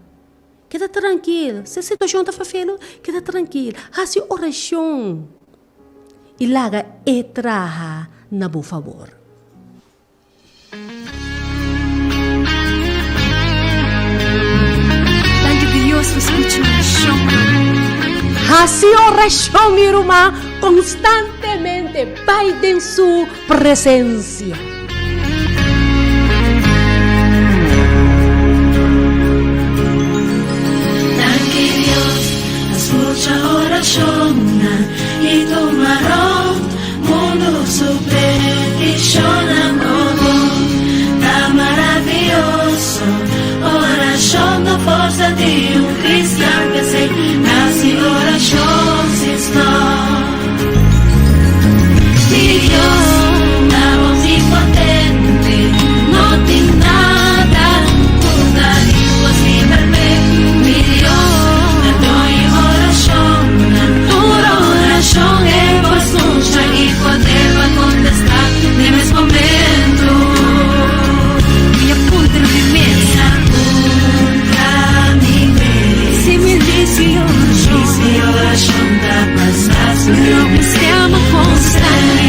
Queda tranquilo. Se a situação está feio, queda tranquilo. Faça oração. E laga e traha na bo favor. Danke Dios, was escucho oração. Faça oração, minha irmã, constantemente. Vai em sua presença. Danke Dios, escucha oración y tomaron mundo su petición a modo. Tá maravilloso, oración da força de cristiano que se nace oración se está. Dios, la omnipotente, no tiene nada, una imposible. Mi Dios, te doy oración es voz tuya y poder va a contestar en mis momentos. Y apunta mi mesa, apunta mi mesa. Si me dice oración da pasar, si yo me llamo constante.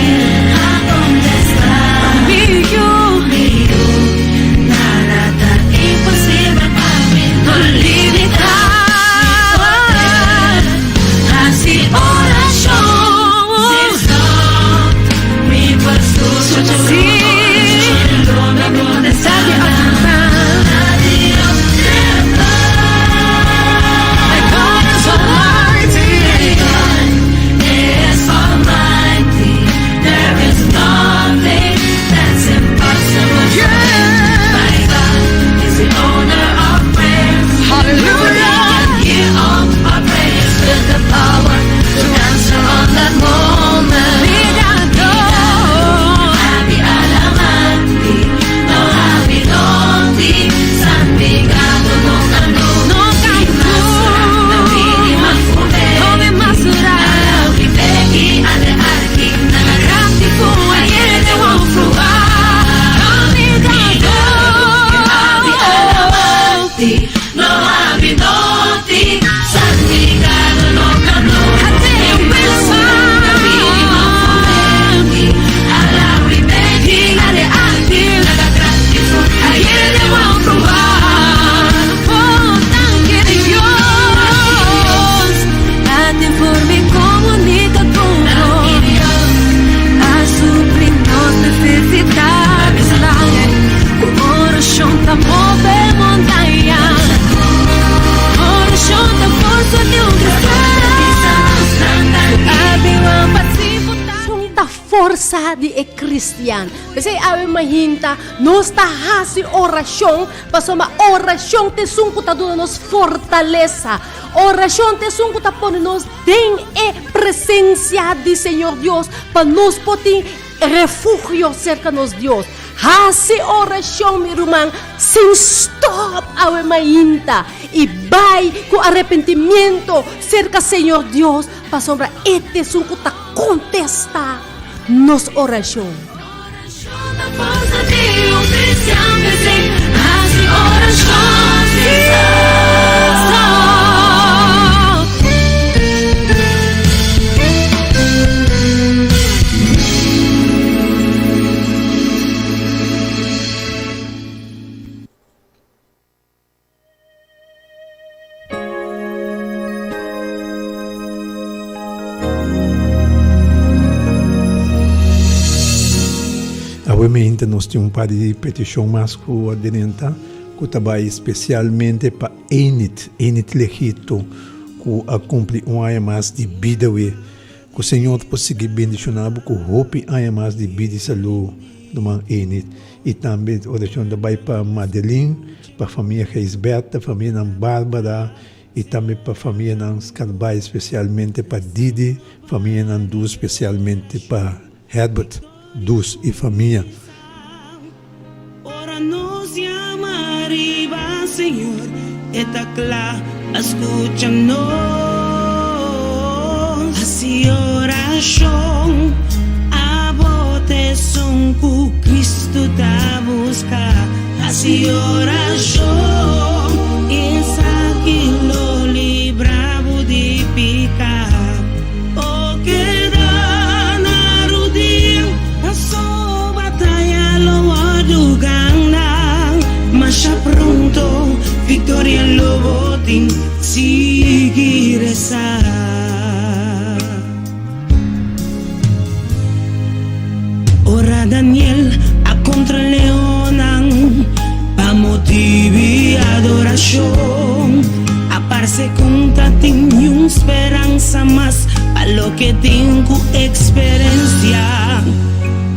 Força de cristiano. Kasi awe mahinta, nos tahasi oração, paso ma oração te sungkuta do nos fortaleza. Oração te sungkuta pone nos den e presença de Senhor Deus, para nos poder refúgio cerca nos Deus. Hasi oração, meu irmão, sem stop awe mahinta e vai com arrependimento cerca Senhor Deus, para sombra este sungkuta contesta nos oração. Força de cristiano que se nasce oração Obviamente nós temos um par de petição mais que que trabalha especialmente para Enit Legito, que a cumprir ano mais de vida, que o Senhor possa seguir bendicionado, que o hope ano mais de vida e saúde do man Enit. E também oração trabalha para Madeline, para a família Reisberta, família Bárbara, e também para a família Scarbai, especialmente para Didi, família Nandu, especialmente para Herbert, Dus e família. Ora nos llama arriba, Señor, está claro, escúchanos. Así oración, a bote son que Cristo te busca. Así oración, es aquí lo libra de picar. O queda na rodinha, passou batalha lo adugana, mas já pronto, vitória lo botin, seguir essa. Ora Daniel a contra leonang, pa motivi adoração. Aparece conta tenho esperança, mas a lo que tenho experiencia.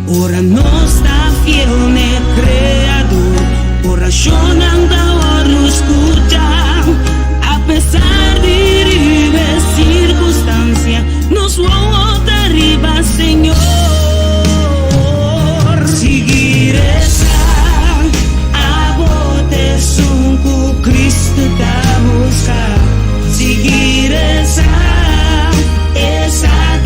Ora não está fiel ne creador, oracionando ahora escucha. A pesar de viver circunstancia, nos vamos arriba, Señor. Seguir esa a bote son que Cristo te busca. Seguir esa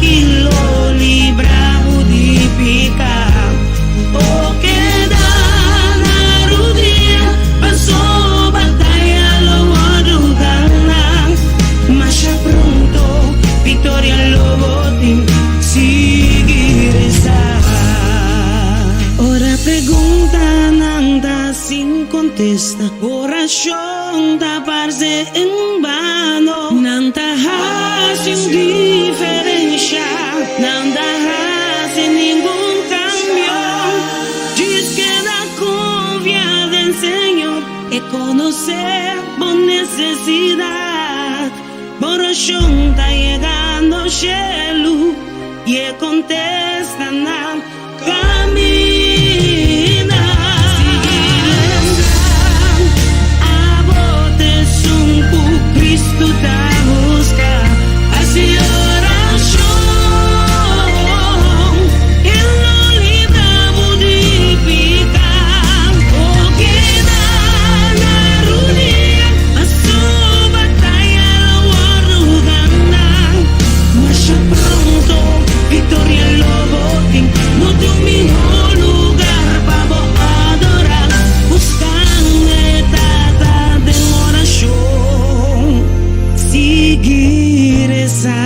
que lo libra de picar. O queda na rodinha, passou batalha lo adugana, mas já pronto, vitória lo botin, seguir esa. Ora pergunta nada sin contesta, oração da parse em vano, não tá sem diferença, não dá sem nenhum cambio. Diz que da confiança em Senhor é conhecer por necessidade. Oração tá chegando ao cielo e contesta na caminho. Cristo te busca, así oración, Él lo libra de picar. O queda na rodinha, a su batalla lo arrugana, mas ya pronto, victoria lo botin, no te un mejor lugar para adorar, buscando etapa de oración. Seguir esa.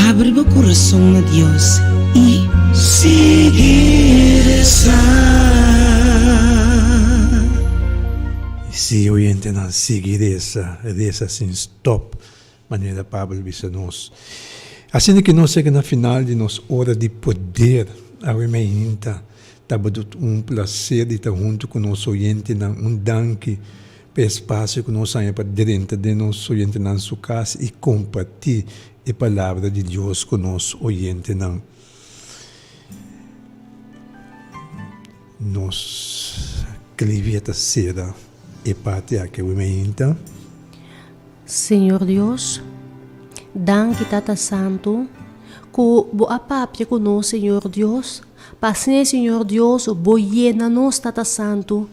Abre o coração a Deus e seguir esa. Se oyente não seguir essa sem stop, maneira Pablo disse nós. Assim que nós chegamos na final de nossa hora de poder, a remeinta. Estava um prazer de estar junto com o nosso oyente, danke pelo espaço que nós temos para dentro de nosso oyente na sua casa e compartilhar a palavra de Deus com o nosso oyente. Nós queríamos ser a parte que o oyente. Senhor Deus, danke Tata Santo, que boa papia conosco, Senhor Deus. Passem, Senhor Deus, boiena nos Tata Santo,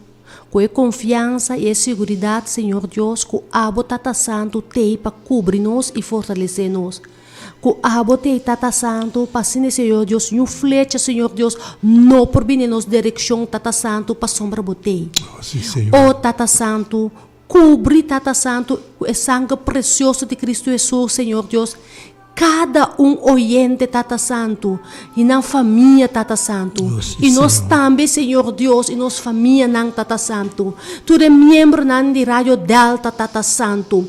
com confiança e segurança, Senhor Deus, que abo Tata Santo tem para cobrir-nos e fortalecer-nos. Que abo tem Tata Santo, passem, Senhor Deus, uma flecha, Senhor Deus, não por nos direção, Tata Santo, para sombra botei. Oh, Tata Santo, cobre, Tata Santo, com o sangue precioso de Cristo Jesus, Senhor Deus. Cada oyente, Tata Santo, e na família, Tata Santo, e nós também, Senhor Deus, e nossa família, Tata Santo, tu é membro de Rádio Delta, Tata Santo,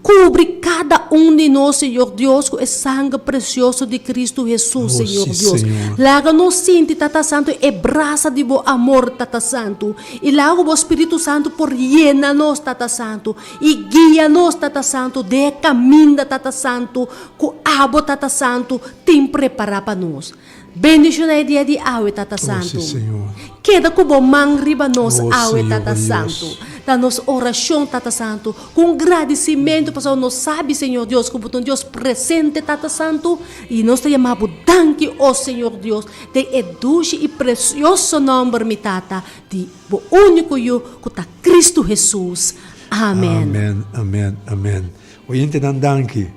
Cubre cada de nós, Senhor Deus, com o sangue precioso de Cristo Jesus, Oh, Senhor sim, Deus. Senhor. Laga-nos sinti, Tata Santo, e braça de bo amor, Tata Santo. E laga o Espírito Santo por llena-nos, Tata Santo. E guia-nos, Tata Santo, de caminho, Tata Santo, com abo, Tata Santo, tem preparar para nós. Bendición ay dia di awe, Tata Santo. sí, Señor. Queda ko bo mangriba nos Oh, awe, Senhor Tata Deus. Santo. Danos oração, Tata Santo, com agradecimento, para nós sabe, Senhor Deus, como um Deus presente, Tata Santo, e nós te chamamos danke, oh Senhor Deus, de educe e precioso nome, mi Tata, de bo único eu, que tá Cristo Jesus. Amém. Amém, amém, amém. Oyente dan danke.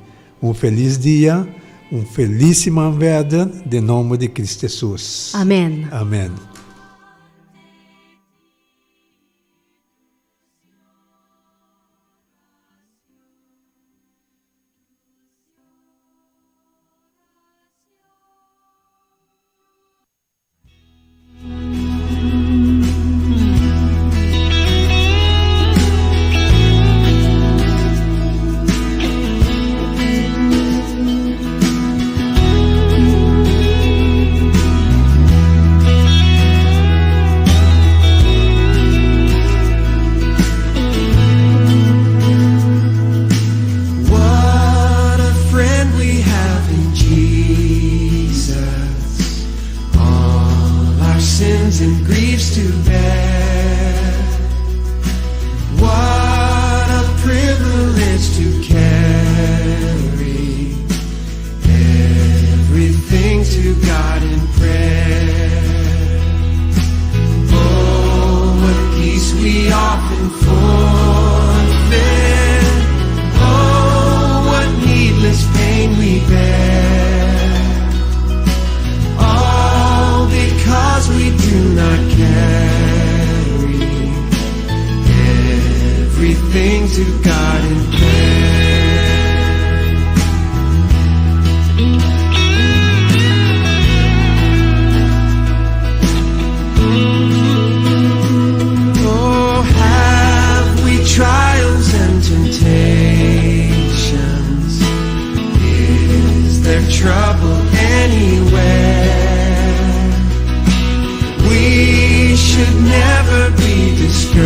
Feliz dia, felíssima vida, de nome de Cristo Jesus. Amém. Amém. What a friend we have in Jesus. All our sins and griefs to bear. What a privilege to carry everything to God in prayer. Oh, what peace we often forfeit. Oh, what needless pain we bear. All because we do not carry everything to God in prayer. Oh, have we trials and temptations? Is there trouble anywhere? We should never be discouraged.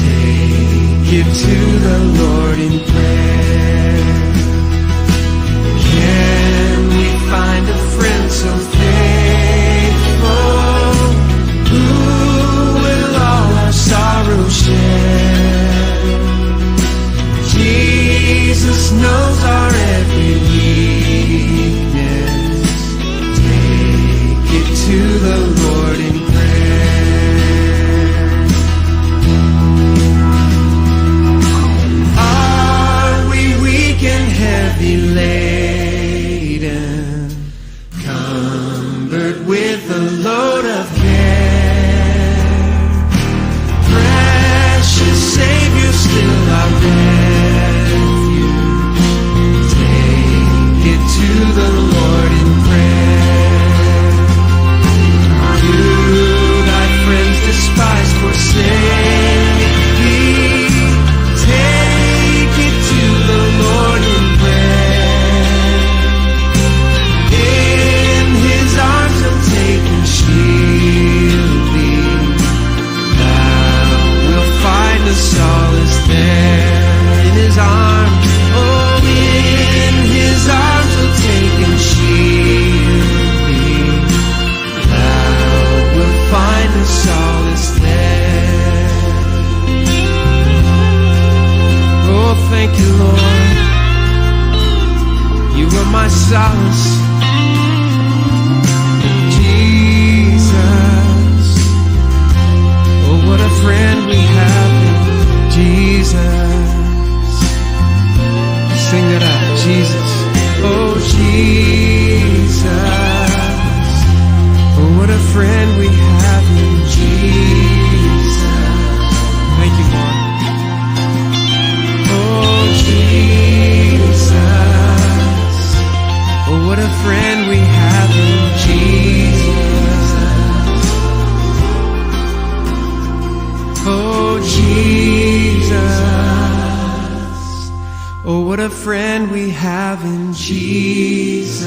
Take it to the Lord in prayer. Can we find a friend so faithful, who will all our sorrow share? Jesus knows our every weakness. Take it to the Lord in prayer. Are we weak and heavy laden, cumbered with a load of care? Precious Savior, still our refuge. Take it to the Lord in prayer. Do thy friends despise, forsake thee? Take it to the Lord in prayer. In his arms he'll take and shield thee. Thou wilt find a solace there. In his arms, oh, in his arms he'll take and shield thee. Thou wilt find a solace there. Oh, thank you, Lord. You are my solace, Jesus. Oh, what a friend we have in Jesus. Sing it out, Jesus. Oh, Jesus. Oh, what a friend we have in Jesus. Thank you, Lord. Oh, Jesus. Oh, what a friend we have in Jesus.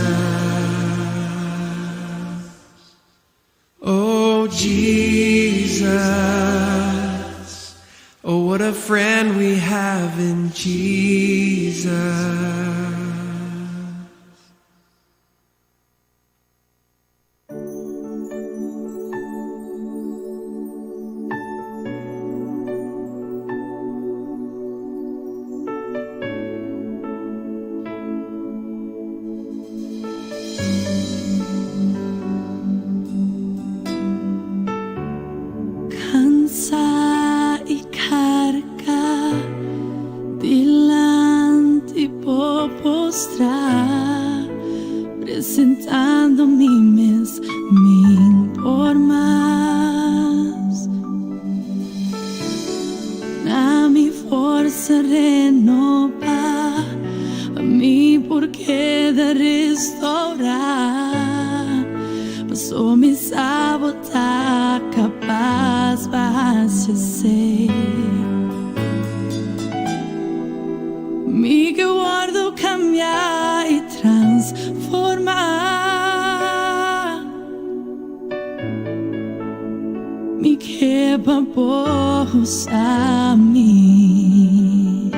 Oh, Jesus. Oh, what a friend we have in Jesus. Cansa y carga delante por postrar, presentando mimes min por más. Na mi força renova, a mi porque de restaurar. Passou me sabotar, capaz vai ser. Mi que guardo cambiar e transformar. Mi que babos a mim.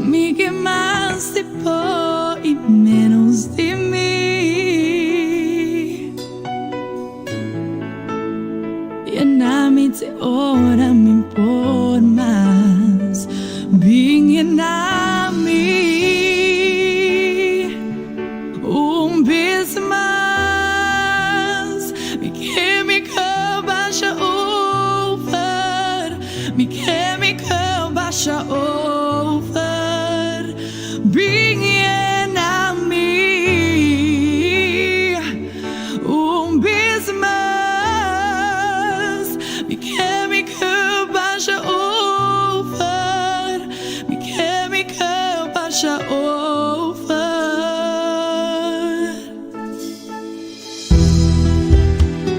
Mi que mais de pó e menos de mim. E na me te ora me impor mais. Vinha na me beijo mais. Me que me baixa over. Me que me baixa over. Vinha na me beijo mais. Me que baixa over. Me que baixa over.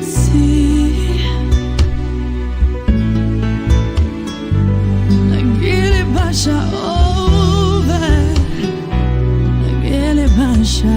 Sim, aquele baixa over. Aquele baixa